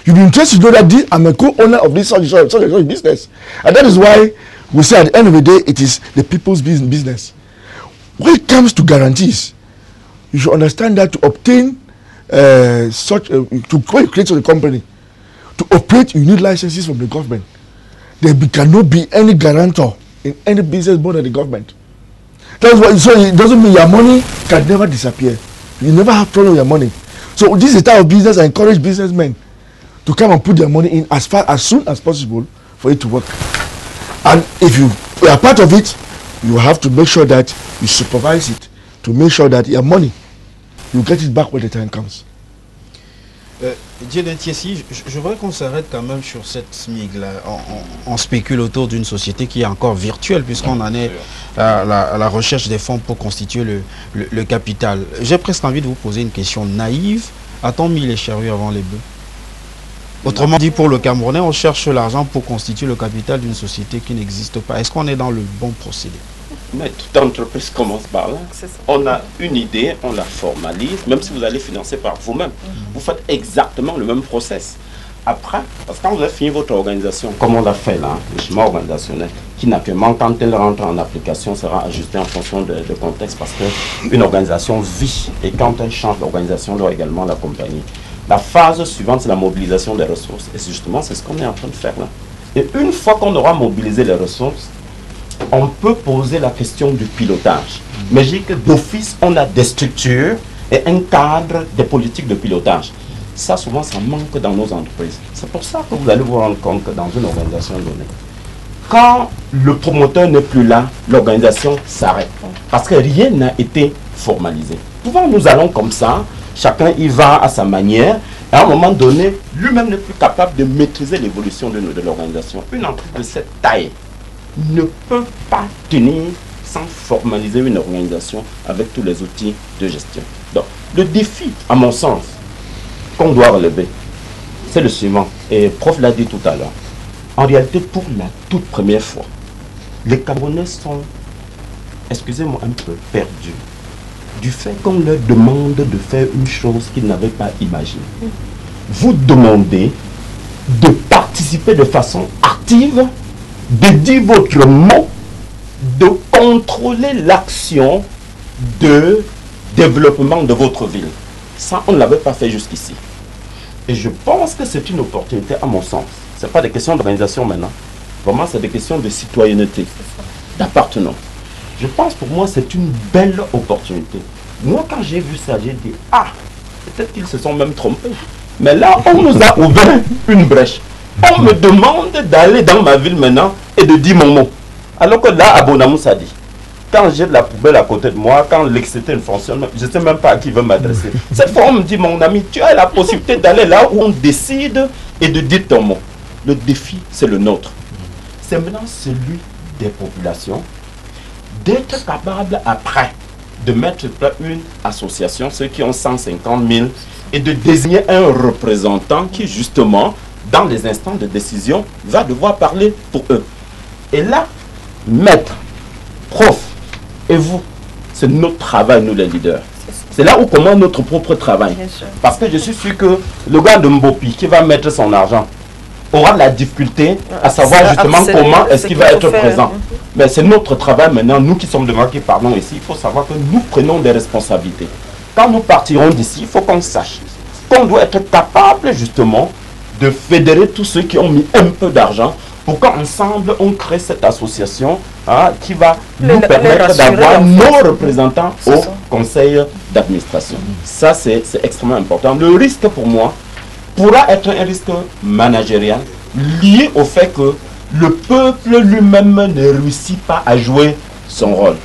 You'll be interested to know that I'm a co-owner of this such business. And that is why we say at the end of the day, it is the people's business. When it comes to guarantees, you should understand that to obtain to create a company, to operate, you need licenses from the government. There cannot be any guarantor in any business more than the government. That's why. So it doesn't mean your money can never disappear. You never have problem with your money. So this is the type of business I encourage businessmen to come and put their money in as soon as possible for it to work. And if you are part of it, you have to make sure that you supervise it to make sure that your money, you get it back when the time comes. Dieudonné Tiessi, je voudrais qu'on s'arrête quand même sur cette SMIC là. On spécule autour d'une société qui est encore virtuelle puisqu'on en est à la recherche des fonds pour constituer le capital. J'ai presque envie de vous poser une question naïve. A-t-on mis les charrues avant les bœufs? Autrement dit, pour le Camerounais, on cherche l'argent pour constituer le capital d'une société qui n'existe pas. Est-ce qu'on est dans le bon procédé? Mais toute entreprise commence par là. On a une idée, on la formalise, même si vous allez financer par vous-même. Vous faites exactement le même process. Après, parce que quand vous avez fini votre organisation, comme on l'a fait là, le schéma organisationnel, qui naturellement, quand elle rentre en application, sera ajusté en fonction de contexte, parce qu'une organisation vit, et quand elle change d'organisation, elle doit également l'accompagner. La phase suivante, c'est la mobilisation des ressources. Et justement, c'est ce qu'on est en train de faire là. Et une fois qu'on aura mobilisé les ressources, on peut poser la question du pilotage. Mais je dis que d'office, on a des structures et un cadre des politiques de pilotage. Ça, souvent, ça manque dans nos entreprises. C'est pour ça que vous allez vous rendre compte que dans une organisation donnée, quand le promoteur n'est plus là, l'organisation s'arrête. Parce que rien n'a été formalisé. Souvent, nous allons comme ça, chacun y va à sa manière, et à un moment donné, lui-même n'est plus capable de maîtriser l'évolution de l'organisation. Une entreprise de cette taille ne peut pas tenir sans formaliser une organisation avec tous les outils de gestion. Donc, le défi, à mon sens, qu'on doit relever, c'est le suivant, et Prof l'a dit tout à l'heure. En réalité, pour la toute première fois, les Camerounais sont, excusez-moi, un peu perdus du fait qu'on leur demande de faire une chose qu'ils n'avaient pas imaginée. Vous demandez de participer de façon active, de dire votre mot, de contrôler l'action de développement de votre ville. Ça, on ne l'avait pas fait jusqu'ici. Et je pense que c'est une opportunité, à mon sens. Ce n'est pas des questions d'organisation maintenant. Vraiment, c'est des questions de citoyenneté, d'appartenance. Je pense pour moi, c'est une belle opportunité. Moi, quand j'ai vu ça, j'ai dit, ah, peut-être qu'ils se sont même trompés. Mais là, on nous a ouvert une brèche. On me demande d'aller dans ma ville maintenant et de dire mon mot. Alors que là, à Bonamou, ça dit. Quand j'ai de la poubelle à côté de moi, quand l'excité ne fonctionne, je ne sais même pas à qui veut m'adresser. Cette fois, on me dit, mon ami, tu as la possibilité d'aller là où on décide et de dire ton mot. Le défi, c'est le nôtre. C'est maintenant celui des populations d'être capable après de mettre une association, ceux qui ont 150 000, et de désigner un représentant qui, justement, dans les instants de décision, va devoir parler pour eux. Et là, maître, prof, et vous, c'est notre travail, nous les leaders. C'est là où commence notre propre travail. Parce que je suis sûr que le gars de Mbopi qui va mettre son argent aura de la difficulté à savoir justement comment est-ce qu'il va être présent. Mais c'est notre travail maintenant, nous qui sommes devant, qui parlons ici, il faut savoir que nous prenons des responsabilités. Quand nous partirons d'ici, il faut qu'on sache qu'on doit être capable justement de fédérer tous ceux qui ont mis un peu d'argent pour qu'ensemble on crée cette association qui va nous permettre d'avoir nos représentants au conseil d'administration. Ça, c'est extrêmement important. Le risque pour moi pourra être un risque managérial lié au fait que le peuple lui-même ne réussit pas à jouer son rôle.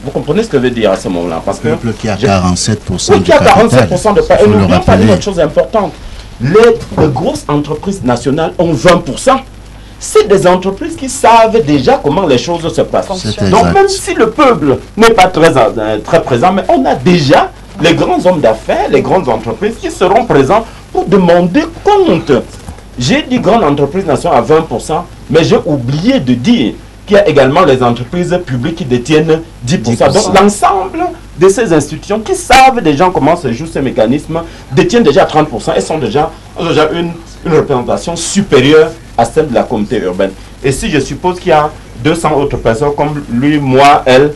Vous comprenez ce que je veux dire à ce moment-là? Parce que le peuple qui a 47% oui, qui a 47% de part. Et n'oublions pas une autre chose importante. Les grosses entreprises nationales ont 20%. C'est des entreprises qui savent déjà comment les choses se passent. Donc même si le peuple n'est pas très présent, mais on a déjà les grands hommes d'affaires, les grandes entreprises qui seront présents pour demander compte. J'ai dit grande entreprise nationale à 20%, mais j'ai oublié de dire qu'il y a également les entreprises publiques qui détiennent 10%. Donc l'ensemble de ces institutions qui savent déjà comment se jouent ces mécanismes détiennent déjà 30% et ont déjà une représentation supérieure à celle de la communauté urbaine. Et si je suppose qu'il y a 200 autres personnes comme lui, moi, elle,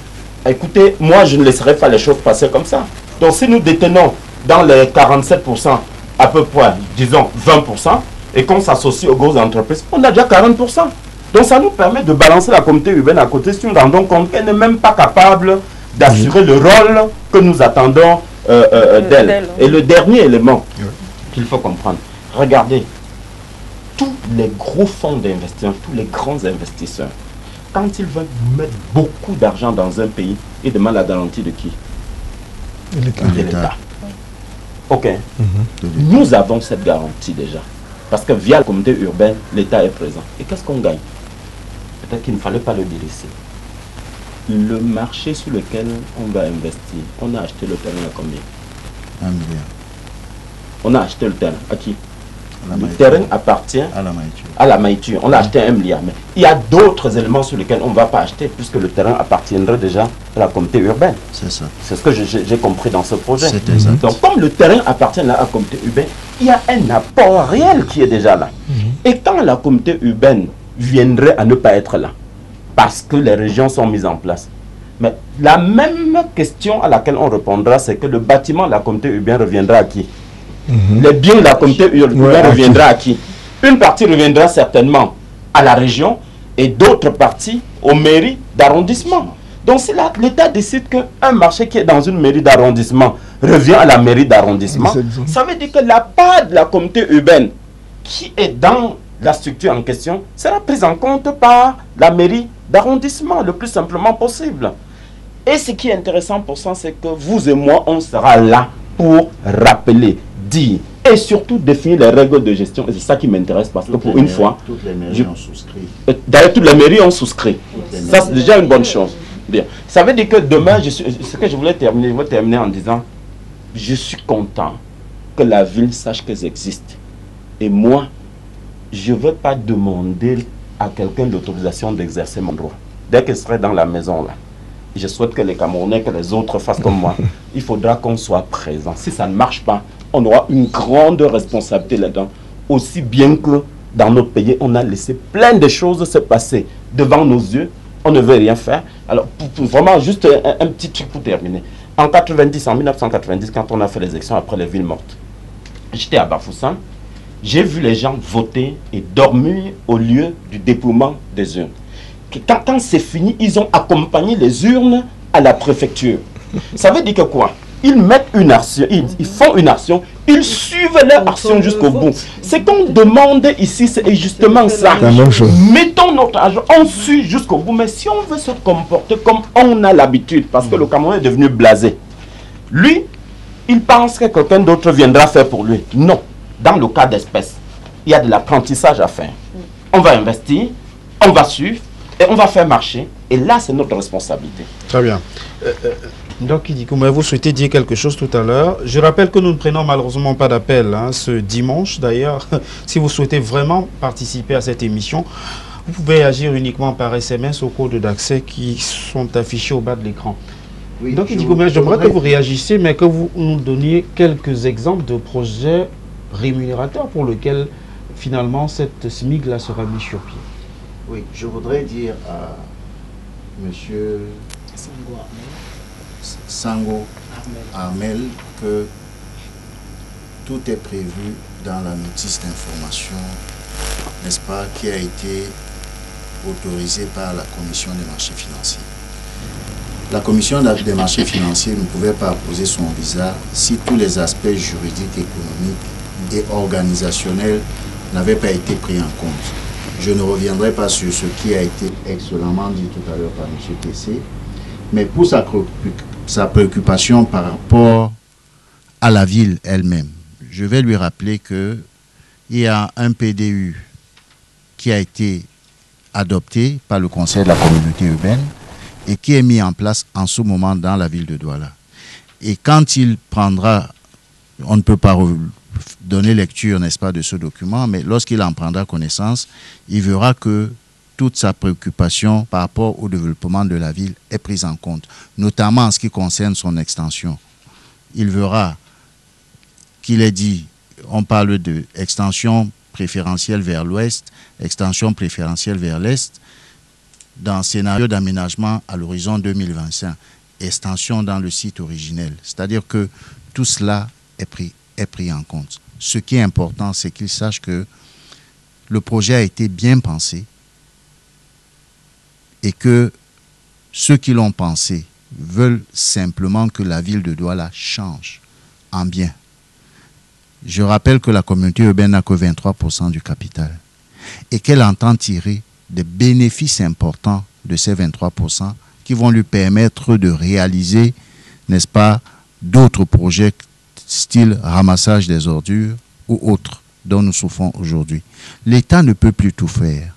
écoutez, moi je ne laisserai pas les choses passer comme ça. Donc si nous détenons dans les 47%, à peu près, disons 20%, et qu'on s'associe aux grosses entreprises, on a déjà 40%. Donc ça nous permet de balancer la communauté urbaine à côté si nous rendons compte qu'elle n'est même pas capable d'assurer le rôle que nous attendons d'elle. Et le dernier élément qu'il faut comprendre, regardez, tous les gros fonds d'investissement, tous les grands investisseurs, quand ils veulent mettre beaucoup d'argent dans un pays, ils demandent la garantie de qui? De l'État. Ok. Nous avons cette garantie déjà. Parce que via la communauté urbaine, l'État est présent. Et qu'est-ce qu'on gagne? Peut-être qu'il ne fallait pas le dire ici. Le marché sur lequel on va investir, on a acheté le terrain à combien? 1 milliard. On a acheté le terrain à qui? Le terrain appartient à la Maïture. On a acheté 1 milliard. Mais il y a d'autres éléments sur lesquels on ne va pas acheter puisque le terrain appartiendrait déjà à la communauté urbaine. C'est ça. C'est ce que j'ai compris dans ce projet. C'est exact. Donc comme le terrain appartient à la communauté urbaine, il y a un apport réel qui est déjà là. Et quand la communauté urbaine viendrait à ne pas être là, parce que les régions sont mises en place, mais la même question à laquelle on répondra, c'est que le bâtiment de la communauté urbaine reviendra à qui? Les biens de la communauté urbaine reviendra à qui? Une partie reviendra certainement à la région et d'autres parties aux mairies d'arrondissement. Donc si l'État décide qu'un marché qui est dans une mairie d'arrondissement revient à la mairie d'arrondissement, ça veut dire que la part de la communauté urbaine qui est dans la structure en question sera prise en compte par la mairie d'arrondissement le plus simplement possible. Et ce qui est intéressant pour ça, c'est que vous et moi, on sera là pour rappeler, dire et surtout définir les règles de gestion. Et c'est ça qui m'intéresse parce que pour une fois... Toutes les mairies ont souscrit. D'ailleurs, toutes les mairies ont souscrit. Ça, c'est déjà une bonne chose. Bien. Ça veut dire que demain, ce que je voulais terminer en disant, je suis content que la ville sache qu'elles existent. Et moi, je ne veux pas demander à quelqu'un l'autorisation d'exercer mon droit. Dès qu'elle serait dans la maison, là, je souhaite que les Camerounais, que les autres fassent comme moi. Il faudra qu'on soit présent. Si ça ne marche pas, on aura une grande responsabilité là-dedans. Aussi bien que dans notre pays, on a laissé plein de choses se passer devant nos yeux. On ne veut rien faire. Alors, vraiment, juste un petit truc pour terminer. En 1990, quand on a fait les élections après les villes mortes, j'étais à Bafoussam. J'ai vu les gens voter et dormir au lieu du dépouillement des urnes. Quand c'est fini, ils ont accompagné les urnes à la préfecture. Ça veut dire que quoi? ils mettent une action, ils font une action, ils suivent leur action jusqu'au bout. Ce qu'on demande ici, c'est justement ça. Mettons notre argent, on suit jusqu'au bout, mais si on veut se comporter comme on a l'habitude, parce que le Cameroun est devenu blasé, lui, il pense que quelqu'un d'autre viendra faire pour lui. Non, dans le cas d'espèce, il y a de l'apprentissage à faire. On va investir, on va suivre, et on va faire marcher. Et là, c'est notre responsabilité. Très bien. Donc, vous souhaitez dire quelque chose tout à l'heure. Je rappelle que nous ne prenons malheureusement pas d'appel ce dimanche. D'ailleurs, si vous souhaitez vraiment participer à cette émission, vous pouvez agir uniquement par SMS aux codes d'accès qui sont affichés au bas de l'écran. Oui, donc, j'aimerais que vous réagissiez, mais que vous nous donniez quelques exemples de projets rémunérateurs pour lesquels, finalement, cette SMIC-là sera mise sur pied. Oui, je voudrais dire à M. Sango Armel que tout est prévu dans la notice d'information, n'est-ce pas, qui a été autorisée par la Commission des marchés financiers. La Commission des marchés financiers ne pouvait pas apposer son visa si tous les aspects juridiques, économiques et organisationnels n'avaient pas été pris en compte. Je ne reviendrai pas sur ce qui a été excellemment dit tout à l'heure par M. Tessé, mais pour sa préoccupation par rapport à la ville elle-même, je vais lui rappeler qu'il y a un PDU qui a été adopté par le Conseil de la communauté urbaine et qui est mis en place en ce moment dans la ville de Douala. Et quand il prendra, on ne peut pas donner lecture, n'est-ce pas, de ce document, mais lorsqu'il en prendra connaissance, il verra que toute sa préoccupation par rapport au développement de la ville est prise en compte, notamment en ce qui concerne son extension. Il verra qu'il est dit, on parle de extension préférentielle vers l'ouest, extension préférentielle vers l'est, dans scénario d'aménagement à l'horizon 2025, extension dans le site originel. C'est-à-dire que tout cela est pris en compte. Ce qui est important, c'est qu'ils sachent que le projet a été bien pensé et que ceux qui l'ont pensé veulent simplement que la ville de Douala change en bien. Je rappelle que la communauté urbaine n'a que 23% du capital et qu'elle entend tirer des bénéfices importants de ces 23% qui vont lui permettre de réaliser, n'est-ce pas, d'autres projets style ramassage des ordures ou autres dont nous souffrons aujourd'hui. L'État ne peut plus tout faire.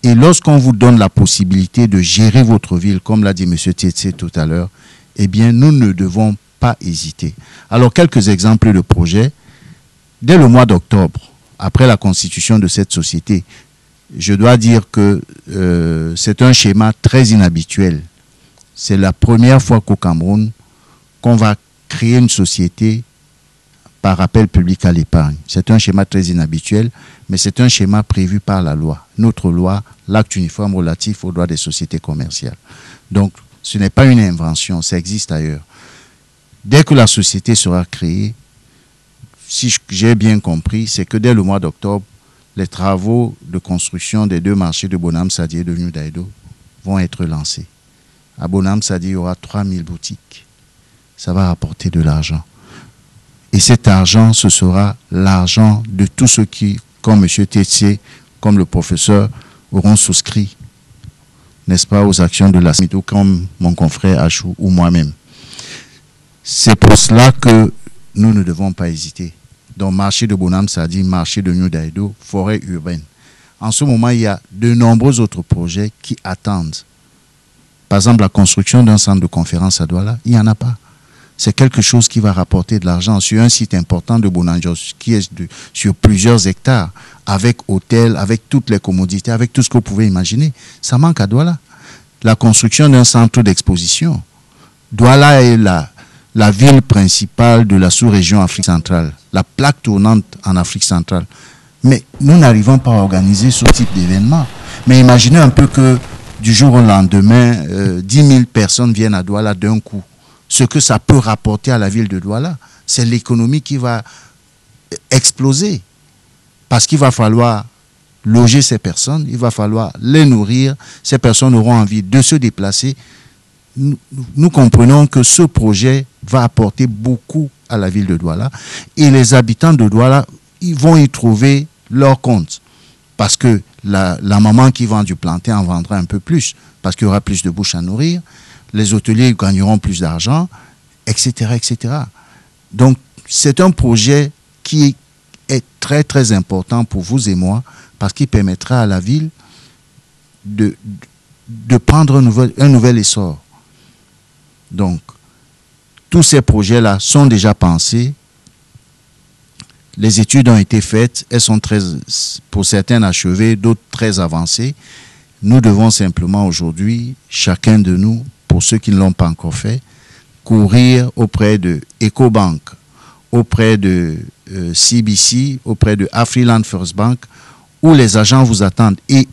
Et lorsqu'on vous donne la possibilité de gérer votre ville, comme l'a dit M. Tietse tout à l'heure, eh bien, nous ne devons pas hésiter. Alors, quelques exemples de projets. Dès le mois d'octobre, après la constitution de cette société, je dois dire que c'est un schéma très inhabituel. C'est la première fois qu'au Cameroun, qu'on va créer une société par appel public à l'épargne. C'est un schéma très inhabituel, mais c'est un schéma prévu par la loi. Notre loi, l'acte uniforme relatif aux droits des sociétés commerciales. Donc, ce n'est pas une invention, ça existe ailleurs. Dès que la société sera créée, si j'ai bien compris, c'est que dès le mois d'octobre, les travaux de construction des deux marchés de Bonham-Sadi et de New Daido vont être lancés. À Bonham-Sadi, il y aura 3000 boutiques. Ça va rapporter de l'argent. Et cet argent, ce sera l'argent de tous ceux qui, comme M. Tessier, comme le professeur, auront souscrit, n'est-ce pas, aux actions de la SMIC, comme mon confrère Achou ou moi-même. C'est pour cela que nous ne devons pas hésiter. Donc, marché de Bonham-Sadi, marché de New Daido, forêt urbaine. En ce moment, il y a de nombreux autres projets qui attendent. Par exemple, la construction d'un centre de conférence à Douala, il n'y en a pas. C'est quelque chose qui va rapporter de l'argent sur un site important de Bonanjos, qui est sur plusieurs hectares, avec hôtel, avec toutes les commodités, avec tout ce que vous pouvez imaginer. Ça manque à Douala. La construction d'un centre d'exposition. Douala est la ville principale de la sous-région Afrique centrale, la plaque tournante en Afrique centrale. Mais nous n'arrivons pas à organiser ce type d'événement. Mais imaginez un peu que du jour au lendemain, 10 000 personnes viennent à Douala d'un coup. Ce que ça peut rapporter à la ville de Douala, c'est l'économie qui va exploser. Parce qu'il va falloir loger ces personnes, il va falloir les nourrir. Ces personnes auront envie de se déplacer. nous comprenons que ce projet va apporter beaucoup à la ville de Douala et les habitants de Douala, ils vont y trouver leur compte. Parce que la maman qui vend du plantain en vendra un peu plus, parce qu'il y aura plus de bouches à nourrir, les hôteliers gagneront plus d'argent, etc., etc. Donc, c'est un projet qui est très, très important pour vous et moi, parce qu'il permettra à la ville de prendre un nouvel essor. Donc, tous ces projets-là sont déjà pensés. Les études ont été faites, elles sont pour certaines achevées, d'autres très avancées. Nous devons simplement aujourd'hui, chacun de nous, pour ceux qui ne l'ont pas encore fait, courir auprès de EcoBank, auprès de CBC, auprès de Afriland First Bank, où les agents vous attendent. Et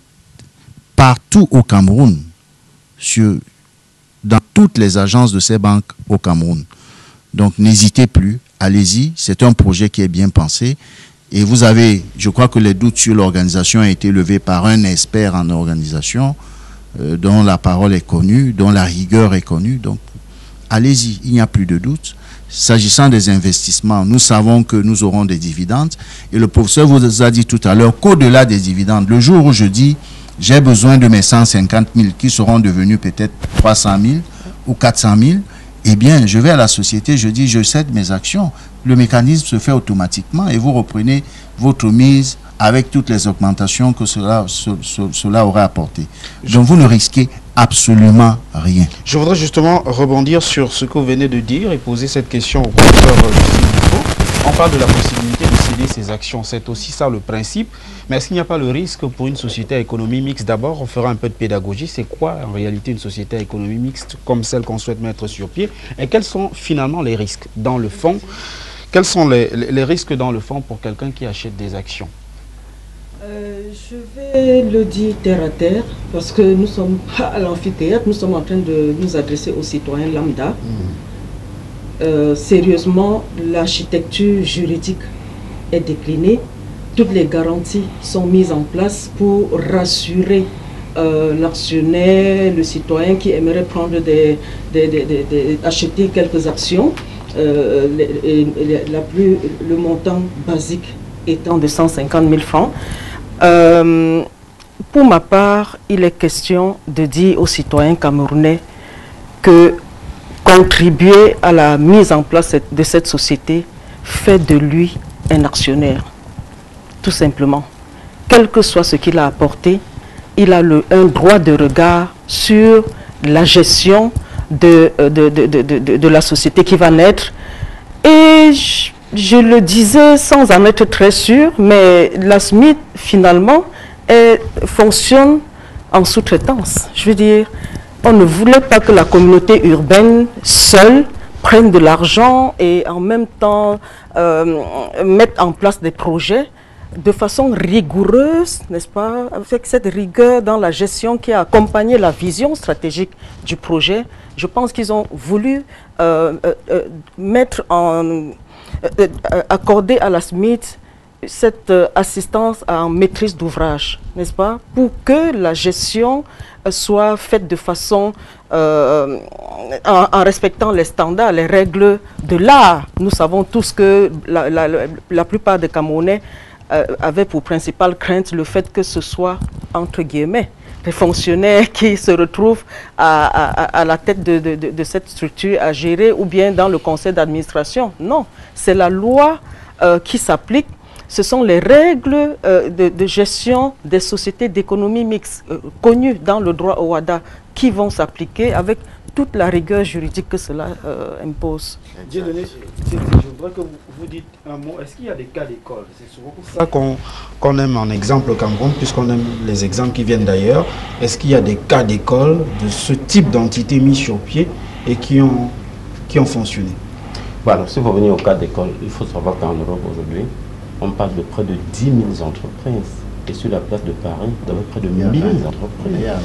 partout au Cameroun, dans toutes les agences de ces banques au Cameroun. Donc n'hésitez plus, allez-y, c'est un projet qui est bien pensé. Et vous avez, je crois que les doutes sur l'organisation ont été levés par un expert en organisation, dont la parole est connue, dont la rigueur est connue. Donc allez-y, il n'y a plus de doute. S'agissant des investissements, nous savons que nous aurons des dividendes. Et le professeur vous a dit tout à l'heure qu'au-delà des dividendes, le jour où je dis j'ai besoin de mes 150 000 qui seront devenus peut-être 300 000 ou 400 000, eh bien, je vais à la société, je dis, je cède mes actions. Le mécanisme se fait automatiquement et vous reprenez votre mise avec toutes les augmentations que cela aurait apporté. Donc, vous ne risquez absolument rien. Je voudrais justement rebondir sur ce que vous venez de dire et poser cette question au professeur Lucien. On parle de la possibilité de céder ses actions, c'est aussi ça le principe. Mais est-ce qu'il n'y a pas le risque pour une société à économie mixte? D'abord, on fera un peu de pédagogie. C'est quoi en réalité une société à économie mixte comme celle qu'on souhaite mettre sur pied? Et quels sont finalement les risques dans le fond? Quels sont les risques dans le fond pour quelqu'un qui achète des actions? Je vais le dire terre à terre, parce que nous sommes pas à l'amphithéâtre, nous sommes en train de nous adresser aux citoyens lambda. Sérieusement, l'architecture juridique est déclinée, toutes les garanties sont mises en place pour rassurer l'actionnaire, le citoyen qui aimerait prendre acheter quelques actions, le montant basique étant de 150 000 francs. Pour ma part, il est question de dire aux citoyens camerounais que contribuer à la mise en place de cette société fait de lui un actionnaire, tout simplement. Quel que soit ce qu'il a apporté, il a un droit de regard sur la gestion de la société qui va naître. Et je le disais sans en être très sûr, mais la SMIT, finalement, fonctionne en sous-traitance. Je veux dire, on ne voulait pas que la communauté urbaine seule prenne de l'argent et en même temps mette en place des projets de façon rigoureuse, n'est-ce pas, avec cette rigueur dans la gestion qui a accompagné la vision stratégique du projet. Je pense qu'ils ont voulu accorder à la SMIT cette assistance en maîtrise d'ouvrage, n'est-ce pas, pour que la gestion soit faite de façon en respectant les standards, les règles de l'art. Nous savons tous que la plupart des Camerounais avaient pour principale crainte le fait que ce soit, entre guillemets, les fonctionnaires qui se retrouvent à la tête de cette structure à gérer ou bien dans le conseil d'administration. Non, c'est la loi qui s'applique. Ce sont les règles de gestion des sociétés d'économie mixte connues dans le droit OHADA qui vont s'appliquer avec toute la rigueur juridique que cela impose. Je voudrais que vous dites un mot. Est-ce qu'il y a des cas d'école? C'est souvent pour ça qu'on aime en exemple au Cameroun, puisqu'on aime les exemples qui viennent d'ailleurs. Est-ce qu'il y a des cas d'école de ce type d'entité mise sur pied et qui ont fonctionné? Voilà, si vous venez au cas d'école, il faut savoir qu'en Europe aujourd'hui, on parle de près de 10 000 entreprises. Et sur la place de Paris, vous avez près de 1000 entreprises. Il y a 20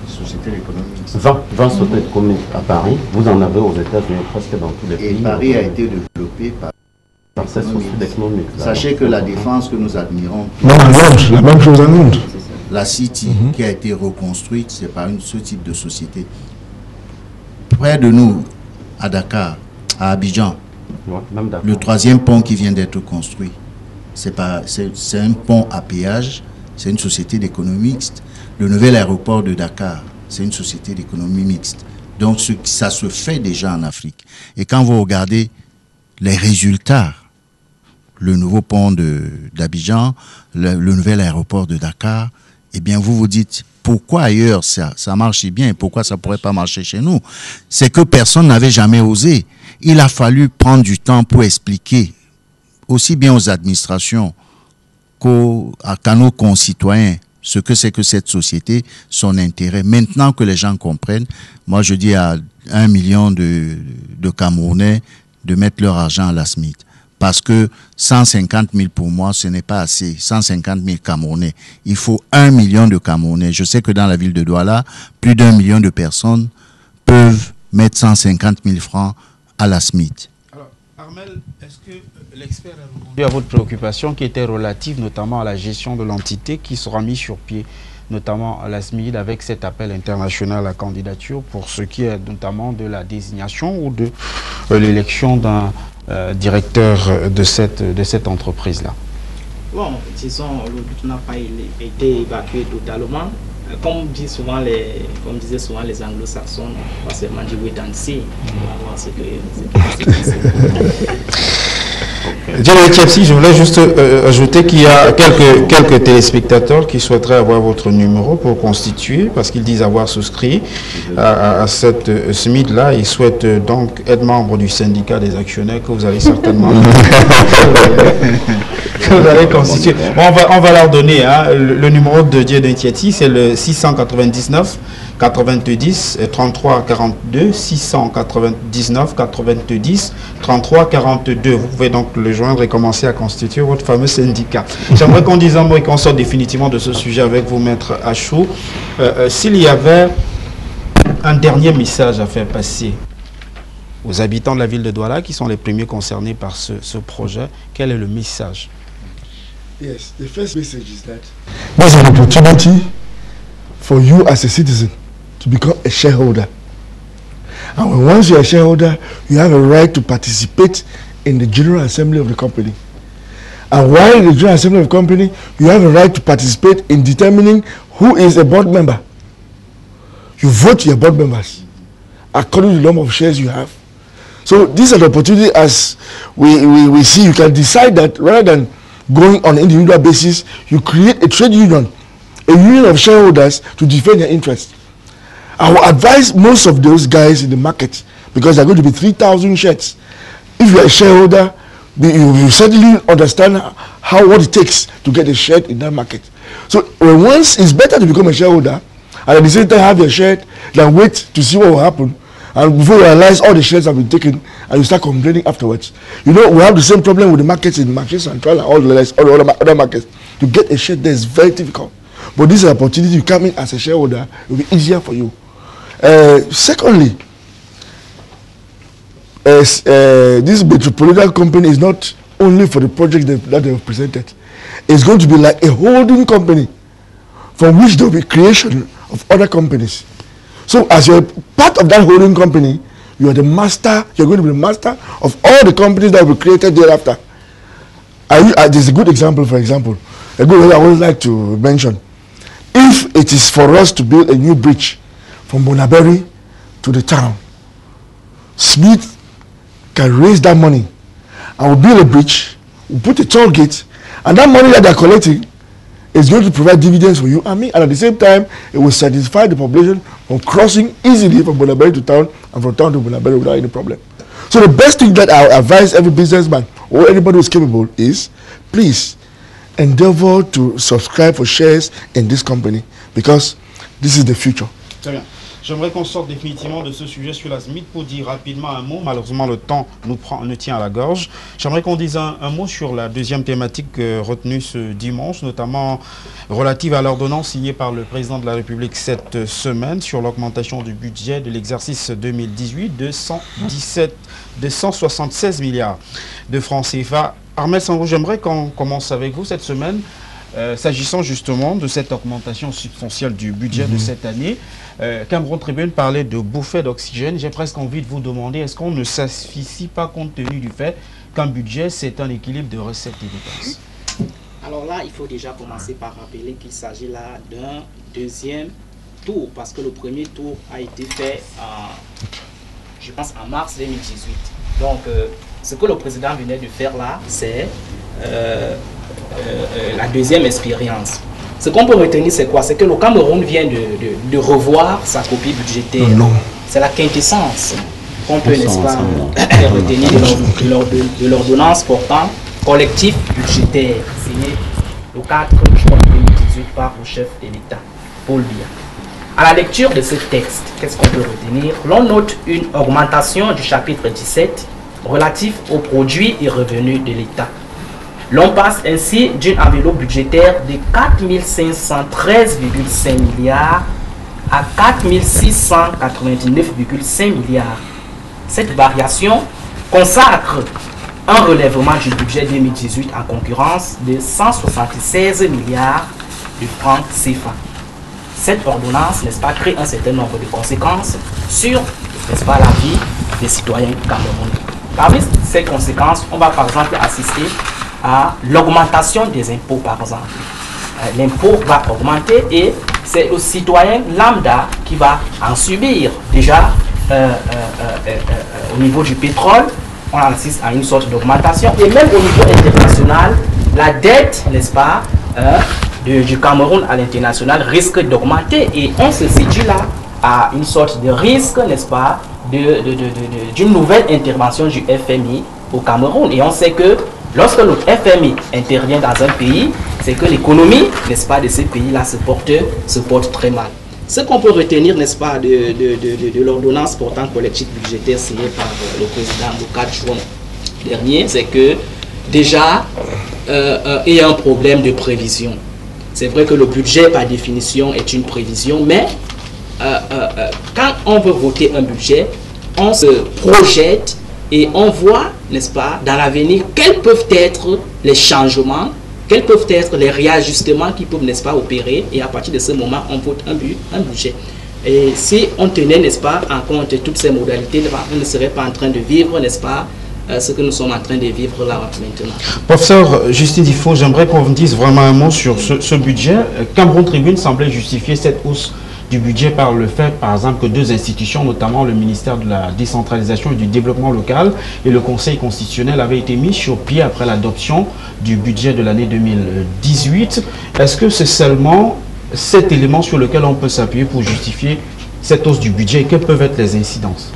sociétés économiques. 20 sociétés économiques à Paris. Vous en avez aux États-Unis, presque dans tous les pays. Et Paris a été développé par cette société économique. Sachez que la défense que nous admirons... Non, à Londres, la même chose à Londres. La City qui a été reconstruite, c'est par ce type de société. près de nous, à Dakar, à Abidjan, Ouais, même d'accord. le troisième pont qui vient d'être construit, c'est un pont à péage, c'est une société d'économie mixte. Le nouvel aéroport de Dakar, c'est une société d'économie mixte. Donc ça se fait déjà en Afrique. Et quand vous regardez les résultats, le nouveau pont d'Abidjan, le nouvel aéroport de Dakar, eh bien vous vous dites, pourquoi ailleurs ça marche si bien et pourquoi ça ne pourrait pas marcher chez nous? C'est que personne n'avait jamais osé. Il a fallu prendre du temps pour expliquer, aussi bien aux administrations qu'à nos concitoyens, ce que c'est que cette société, son intérêt. Maintenant que les gens comprennent, moi je dis à 1 million de Camerounais de mettre leur argent à la SMIC. Parce que 150 000 pour moi, ce n'est pas assez. 150 000 Camerounais. Il faut 1 million de Camerounais. Je sais que dans la ville de Douala, plus d'1 million de personnes peuvent mettre 150 000 francs à la SMIC. Alors, Armel, est-ce que l'expert a répondu à votre préoccupation qui était relative notamment à la gestion de l'entité qui sera mise sur pied, notamment à la SMID, avec cet appel international à candidature pour ce qui est notamment de la désignation ou de l'élection d'un directeur de cette entreprise-là? Bon, disons, le but n'a pas été évacué totalement. Comme disaient souvent les anglo-saxons, on va seulement dire wait and see. On va voir ce que Je voulais juste ajouter qu'il y a quelques téléspectateurs qui souhaiteraient avoir votre numéro pour constituer, parce qu'ils disent avoir souscrit à cette SMID-là. Ils souhaitent donc être membre du syndicat des actionnaires que vous allez certainement que vous allez constituer. Bon, on va leur donner le numéro de Dieudonné Tietsi, c'est le 699 90 33 42 699 90 33 42. Vous pouvez donc le joindre et commencer à constituer votre fameux syndicat. J'aimerais qu'on dise un mot et qu'on sorte définitivement de ce sujet avec vous, Maître Achou. S'il y avait un dernier message à faire passer aux habitants de la ville de Douala, qui sont les premiers concernés par ce projet, quel est le message? Yes, the first message is that there's an opportunity for you as a citizen to become a shareholder. And once you're a shareholder, you have a right to participate in the General Assembly of the company. And while in the General Assembly of the company, you have a right to participate in determining who is a board member. You vote your board members according to the number of shares you have. So this is an opportunity, as we see. You can decide that rather than going on an individual basis, you create a trade union, a union of shareholders to defend their interests. I will advise most of those guys in the market, because there are going to be 3,000 shares. If you are a shareholder, you certainly understand what it takes to get a share in that market. So once it's better to become a shareholder and at the same time have your share than wait to see what will happen. And before you realize all the shares have been taken and you start complaining afterwards. You know, we have the same problem with the markets in Marché Central and all the other markets. To get a share there is very difficult. But this is an opportunity. You come in as a shareholder, it will be easier for you. Secondly, this Metropolitan company is not only for the project that they have presented. It's going to be like a holding company from which there will be creation of other companies. So as you're part of that holding company, you are the master, you're going to be the master of all the companies that will be created thereafter. There's a good example, for example. A good way I would like to mention. If it is for us to build a new bridge from Bonaberry to the town, Smith can raise that money and we'll build a bridge, we'll put a toll gate, and that money that they're collecting is going to provide dividends for you and me, and at the same time, it will satisfy the population from crossing easily from Bonaberry to town and from town to Bonaberry without any problem. So the best thing that I advise every businessman or anybody who's capable is, please endeavor to subscribe for shares in this company, because this is the future. Très bien. J'aimerais qu'on sorte définitivement de ce sujet sur la SMIC pour dire rapidement un mot. Malheureusement, le temps nous tient à la gorge. J'aimerais qu'on dise un mot sur la deuxième thématique retenue ce dimanche, notamment relative à l'ordonnance signée par le président de la République cette semaine sur l'augmentation du budget de l'exercice 2018 de 176 milliards de francs CFA. Armel Sangou, j'aimerais qu'on commence avec vous cette semaine. S'agissant justement de cette augmentation substantielle du budget de cette année, Cameroun Tribune parlait de bouffée d'oxygène. J'ai presque envie de vous demander, est-ce qu'on ne s'asphyxie pas compte tenu du fait qu'un budget, c'est un équilibre de recettes et dépenses? Alors là, il faut déjà commencer par rappeler qu'il s'agit là d'un deuxième tour, parce que le premier tour a été fait, je pense, en mars 2018. Donc, ce que le président venait de faire là, c'est la deuxième expérience. Ce qu'on peut retenir, c'est quoi? C'est que le Cameroun vient de revoir sa copie budgétaire. C'est la quintessence qu'on peut, n'est-ce pas, retenir de l'ordonnance portant collectif budgétaire, signé le 4 juin 2018 par le chef de l'État, Paul Biya. À la lecture de ce texte, qu'est-ce qu'on peut retenir? L'on note une augmentation du chapitre 17 relatif aux produits et revenus de l'État. L'on passe ainsi d'une enveloppe budgétaire de 4 513,5 milliards à 4 689,5 milliards. Cette variation consacre un relèvement du budget 2018 en concurrence de 176 milliards de francs CFA. Cette ordonnance, n'est-ce pas, crée un certain nombre de conséquences sur, n'est-ce pas, la vie des citoyens camerounais. Parmi ces conséquences, on va par exemple assister à l'augmentation des impôts, par exemple. L'impôt va augmenter et c'est le citoyen lambda qui va en subir. Déjà, au niveau du pétrole, on assiste à une sorte d'augmentation. Et même au niveau international, la dette, n'est-ce pas, du Cameroun à l'international risque d'augmenter. Et on se situe là à une sorte de risque, n'est-ce pas, d'une nouvelle intervention du FMI au Cameroun. Et on sait que lorsque le FMI intervient dans un pays, c'est que l'économie, n'est-ce pas, de ces pays-là se porte très mal. Ce qu'on peut retenir, n'est-ce pas, de l'ordonnance portant collectif budgétaire signée par le président le 4 juin dernier, c'est que déjà, il y a un problème de prévision. C'est vrai que le budget, par définition, est une prévision, mais quand on veut voter un budget, on se projette et on voit, n'est-ce pas, dans l'avenir, quels peuvent être les changements, quels peuvent être les réajustements qui peuvent, n'est-ce pas, opérer. Et à partir de ce moment, on vote un budget. Et si on tenait, n'est-ce pas, en compte toutes ces modalités, on ne serait pas en train de vivre, n'est-ce pas, ce que nous sommes en train de vivre là maintenant. Professeur Justine Difo, j'aimerais qu'on vous dise vraiment un mot sur ce budget. Cameroun Tribune semblait justifier cette hausse du budget par le fait, par exemple, que deux institutions, notamment le ministère de la décentralisation et du développement local et le Conseil constitutionnel, avaient été mis sur pied après l'adoption du budget de l'année 2018. Est-ce que c'est seulement cet élément sur lequel on peut s'appuyer pour justifier cette hausse du budget et quelles peuvent être les incidences?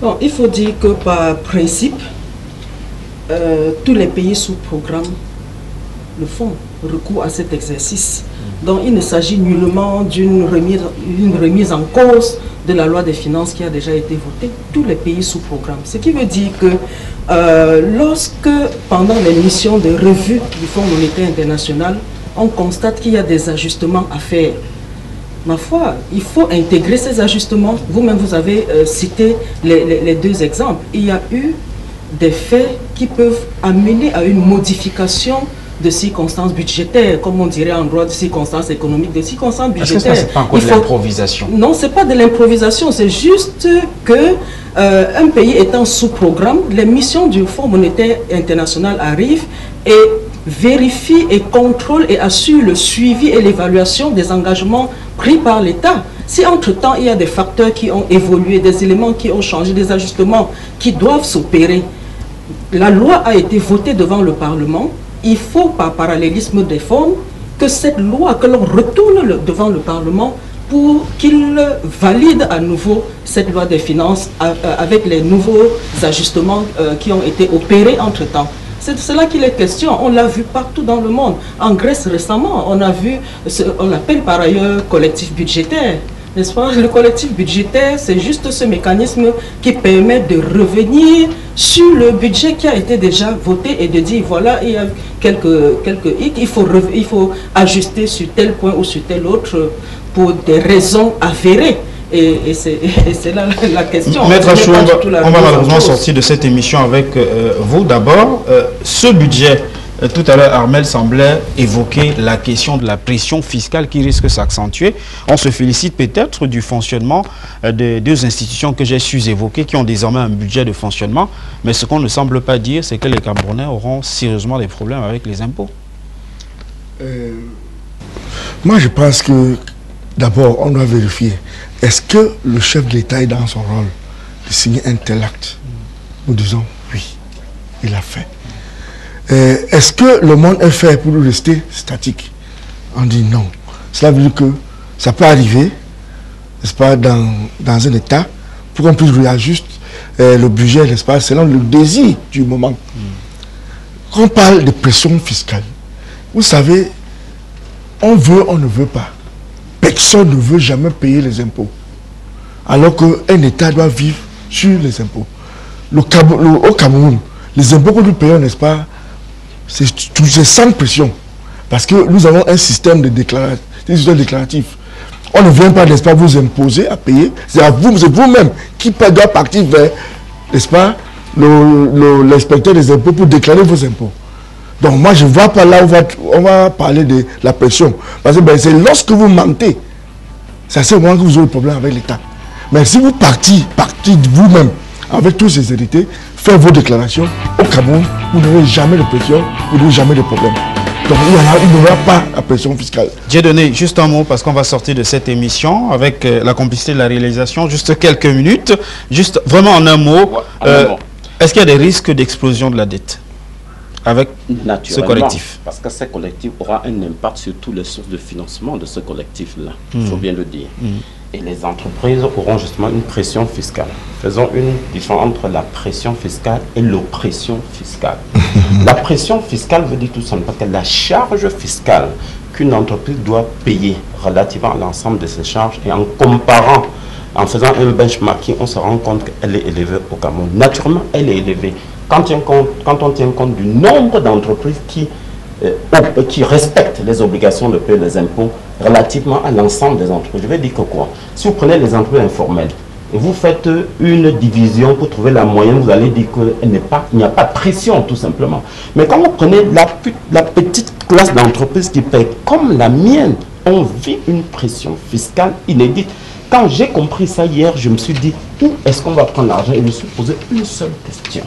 Bon, il faut dire que par principe, tous les pays sous programme le font, recours à cet exercice. Donc il ne s'agit nullement d'une remise en cause de la loi des finances qui a déjà été votée. Tous les pays sous programme. Ce qui veut dire que lorsque, pendant les missions de revue du Fonds monétaire international, on constate qu'il y a des ajustements à faire, ma foi, il faut intégrer ces ajustements. Vous-même, vous avez cité les deux exemples. Il y a eu des faits qui peuvent amener à une modification de circonstances budgétaires, comme on dirait en droit, de circonstances économiques, de circonstances budgétaires. Est-ce que ce n'est pas encore de l'improvisation? Non, ce n'est pas de l'improvisation, c'est juste que un pays étant sous programme, les missions du Fonds monétaire international arrivent et vérifient et contrôlent et assurent le suivi et l'évaluation des engagements pris par l'État. Si entre-temps, il y a des facteurs qui ont évolué, des éléments qui ont changé, des ajustements qui doivent s'opérer, la loi a été votée devant le Parlement. Il faut, par parallélisme des formes, que cette loi, que l'on retourne devant le Parlement pour qu'il valide à nouveau cette loi des finances avec les nouveaux ajustements qui ont été opérés entre-temps. C'est de cela qu'il est question. On l'a vu partout dans le monde. En Grèce récemment, on a vu, on l'appelle par ailleurs collectif budgétaire. N'est-ce pas? Le collectif budgétaire, c'est juste ce mécanisme qui permet de revenir sur le budget qui a été déjà voté et de dire, voilà, il y a quelques hic, il faut ajuster sur tel point ou sur tel autre pour des raisons avérées. Et c'est là la question. Maître Achou, on va malheureusement sortir de cette émission avec vous. D'abord, ce budget Tout à l'heure, Armel semblait évoquer la question de la pression fiscale qui risque de s'accentuer. On se félicite peut-être du fonctionnement des deux institutions que j'ai su évoquer, qui ont désormais un budget de fonctionnement. Mais ce qu'on ne semble pas dire, c'est que les Camerounais auront sérieusement des problèmes avec les impôts. Moi, je pense que d'abord, on doit vérifier. Est-ce que le chef de l'État est dans son rôle de signer un tel acte? Nous disons oui, il l'a fait. Est-ce que le monde est fait pour rester statique? On dit non. Cela veut dire que ça peut arriver, n'est-ce pas, dans un État, pour qu'on puisse réajuster le budget, n'est-ce pas, selon le désir du moment. Quand on parle de pression fiscale, vous savez, on veut, on ne veut pas. Personne ne veut jamais payer les impôts. Alors qu'un État doit vivre sur les impôts. Au Cameroun, les impôts que nous payons, n'est-ce pas, c'est sans pression. Parce que nous avons un système déclaratif. On ne vient pas, n'est-ce pas, vous imposer à payer. C'est vous-même qui doit partir vers, n'est-ce pas, l'inspecteur des impôts pour déclarer vos impôts. Donc moi je ne vois pas là où on va parler de la pression. Parce que c'est lorsque vous mentez, c'est à ce moment que vous aurez le problème avec l'État. Mais si vous partez vous-même avec tous ces hérités, faites vos déclarations au Cameroun, vous n'aurez jamais de pression, vous n'aurez jamais de problème. Donc il n'y aura pas la pression fiscale. J'ai donné juste un mot parce qu'on va sortir de cette émission avec la complicité de la réalisation, juste quelques minutes, juste vraiment en un mot. Est-ce qu'il y a des risques d'explosion de la dette avec ce collectif? Parce que ce collectif aura un impact sur toutes les sources de financement de ce collectif-là, il faut bien le dire. Et les entreprises auront justement une pression fiscale. Faisons une différence entre la pression fiscale et l'oppression fiscale. La pression fiscale veut dire tout simplement que la charge fiscale qu'une entreprise doit payer relativement à l'ensemble de ses charges, et en comparant, en faisant un benchmarking, on se rend compte qu'elle est élevée au Cameroun. Naturellement, elle est élevée. Quand on tient compte du nombre d'entreprises qui respectent les obligations de payer les impôts relativement à l'ensemble des entreprises. Je vais dire que quoi? Si vous prenez les entreprises informelles et vous faites une division pour trouver la moyenne, vous allez dire qu'il n'y a pas de pression tout simplement. Mais quand vous prenez la petite classe d'entreprises qui paye comme la mienne, on vit une pression fiscale inédite. Quand j'ai compris ça hier, je me suis dit, où est-ce qu'on va prendre l'argent? Et je me suis posé une seule question.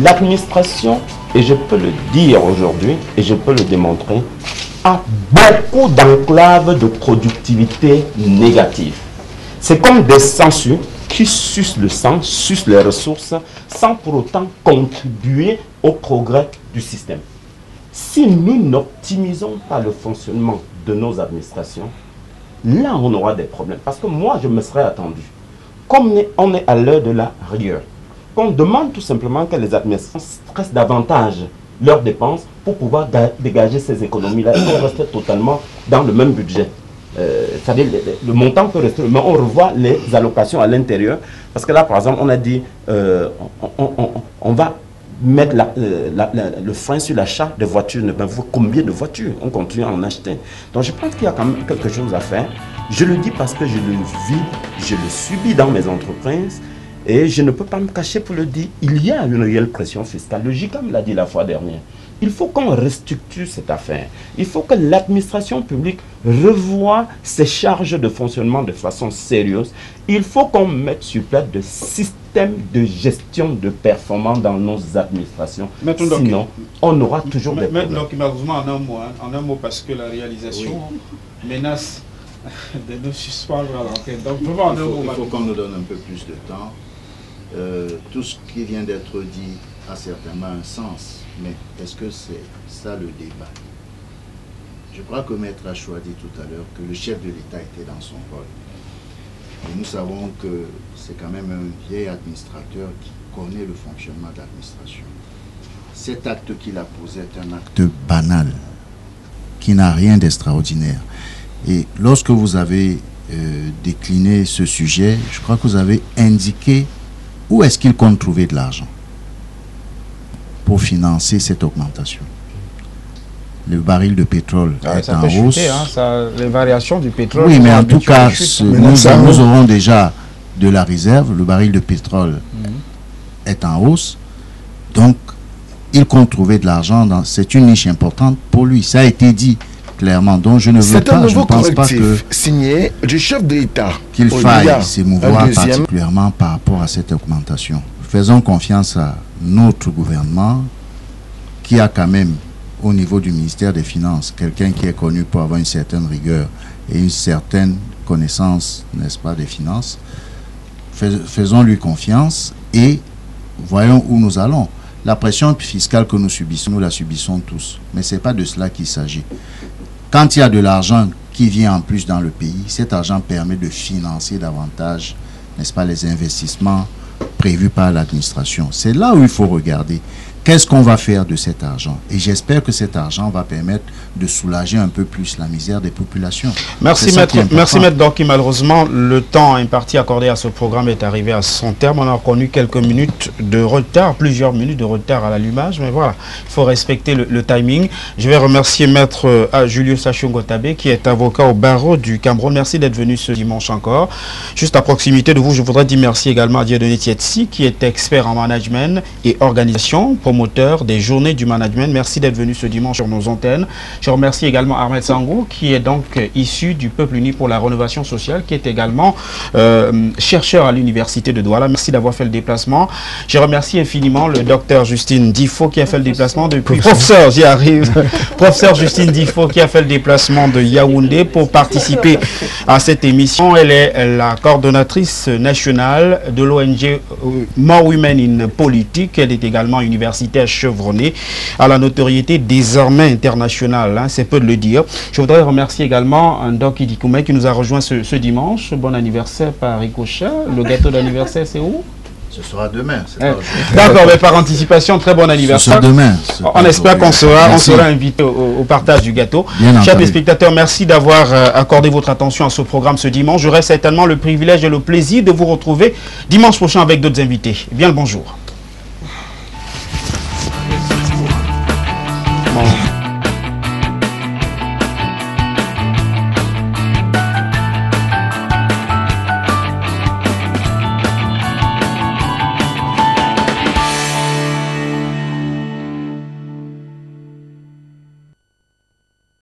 L'administration, et je peux le dire aujourd'hui, et je peux le démontrer, a beaucoup d'enclaves de productivité négative. C'est comme des sangsues qui sucent le sang, sucent les ressources, sans pour autant contribuer au progrès du système. Si nous n'optimisons pas le fonctionnement de nos administrations, là on aura des problèmes. Parce que moi je me serais attendu, comme on est à l'heure de la rigueur, on demande tout simplement que les administrations stressent davantage leurs dépenses pour pouvoir dégager ces économies-là et qu'on reste totalement dans le même budget. C'est-à-dire le montant peut rester, mais on revoit les allocations à l'intérieur. Parce que là, par exemple, on a dit on va mettre le frein sur l'achat de voitures. Mais combien de voitures? On continue à en acheter. Donc je pense qu'il y a quand même quelque chose à faire. Je le dis parce que je le vis, je le subis dans mes entreprises. Et je ne peux pas me cacher pour le dire, il y a une réelle pression fiscale. Le GICAM l'a dit la fois dernière. Il faut qu'on restructure cette affaire. Il faut que l'administration publique revoie ses charges de fonctionnement de façon sérieuse. Il faut qu'on mette sur place de systèmes de gestion de performance dans nos administrations. Sinon, on aura toujours des problèmes. Donc, malheureusement, en un mot, parce que la réalisation menace de nous suspendre à l'antenne. Donc, il faut qu'on nous donne un peu plus de temps. Tout ce qui vient d'être dit a certainement un sens, mais est-ce que c'est ça le débat? Je crois que Maître Achou a dit tout à l'heure que le chef de l'État était dans son rôle. Et nous savons que c'est quand même un vieil administrateur qui connaît le fonctionnement de l'administration. Cet acte qu'il a posé est un acte banal, qui n'a rien d'extraordinaire. Et lorsque vous avez décliné ce sujet, je crois que vous avez indiqué où est-ce qu'il compte trouver de l'argent pour financer cette augmentation. Le baril de pétrole est en hausse. Les variations du pétrole. Oui, mais en tout cas, nous aurons déjà de la réserve. Le baril de pétrole est en hausse. Donc, il compte trouver de l'argent. C'est une niche importante pour lui. Ça a été dit clairement. Donc je ne veux pas, je ne pense pas que signé du chef de l'État qu'il faille s'émouvoir particulièrement par rapport à cette augmentation. Faisons confiance à notre gouvernement qui a quand même au niveau du ministère des Finances quelqu'un qui est connu pour avoir une certaine rigueur et une certaine connaissance, n'est-ce pas, des finances. Faisons-lui confiance et voyons où nous allons. La pression fiscale que nous subissons, nous la subissons tous. Mais ce n'est pas de cela qu'il s'agit. Quand il y a de l'argent qui vient en plus dans le pays, cet argent permet de financer davantage, n'est-ce pas, les investissements prévus par l'administration. C'est là où il faut regarder. Qu'est-ce qu'on va faire de cet argent? Et j'espère que cet argent va permettre de soulager un peu plus la misère des populations. Merci Maître Dorky. Malheureusement, le temps imparti accordé à ce programme est arrivé à son terme. On a connu quelques minutes de retard, plusieurs minutes de retard à l'allumage, mais voilà, il faut respecter le timing. Je vais remercier Maître Julius Achungotabe, qui est avocat au barreau du Cameroun. Merci d'être venu ce dimanche encore. Juste à proximité de vous, je voudrais dire merci également à Dieudonné Tietsi, qui est expert en management et organisation, promoteur des journées du management. Merci d'être venu ce dimanche sur nos antennes. Je remercie également Ahmed Sango, qui est donc issu du Peuple Uni pour la Rénovation Sociale, qui est également chercheur à l'Université de Douala. Merci d'avoir fait le déplacement. Je remercie infiniment le docteur Justine Difo, qui a fait le déplacement depuis... Professeur, j'y arrive. Professeur Justine Difo, qui a fait le déplacement de Yaoundé pour participer à cette émission. Elle est la coordonnatrice nationale de l'ONG More Women in Politics. Elle est également universitaire chevronnée à la notoriété désormais internationale, hein, c'est peu de le dire. Je voudrais remercier également Ndoki Dikoumé qui nous a rejoint ce dimanche. Bon anniversaire par Ricochet. Le gâteau d'anniversaire, c'est où? Ce sera demain. D'accord, mais par anticipation, très bon anniversaire. Ce sera demain. On espère qu'on sera invité au partage du gâteau. Chers téléspectateurs, merci d'avoir accordé votre attention à ce programme ce dimanche. J'aurai certainement le privilège et le plaisir de vous retrouver dimanche prochain avec d'autres invités. Bien le bonjour. Bon.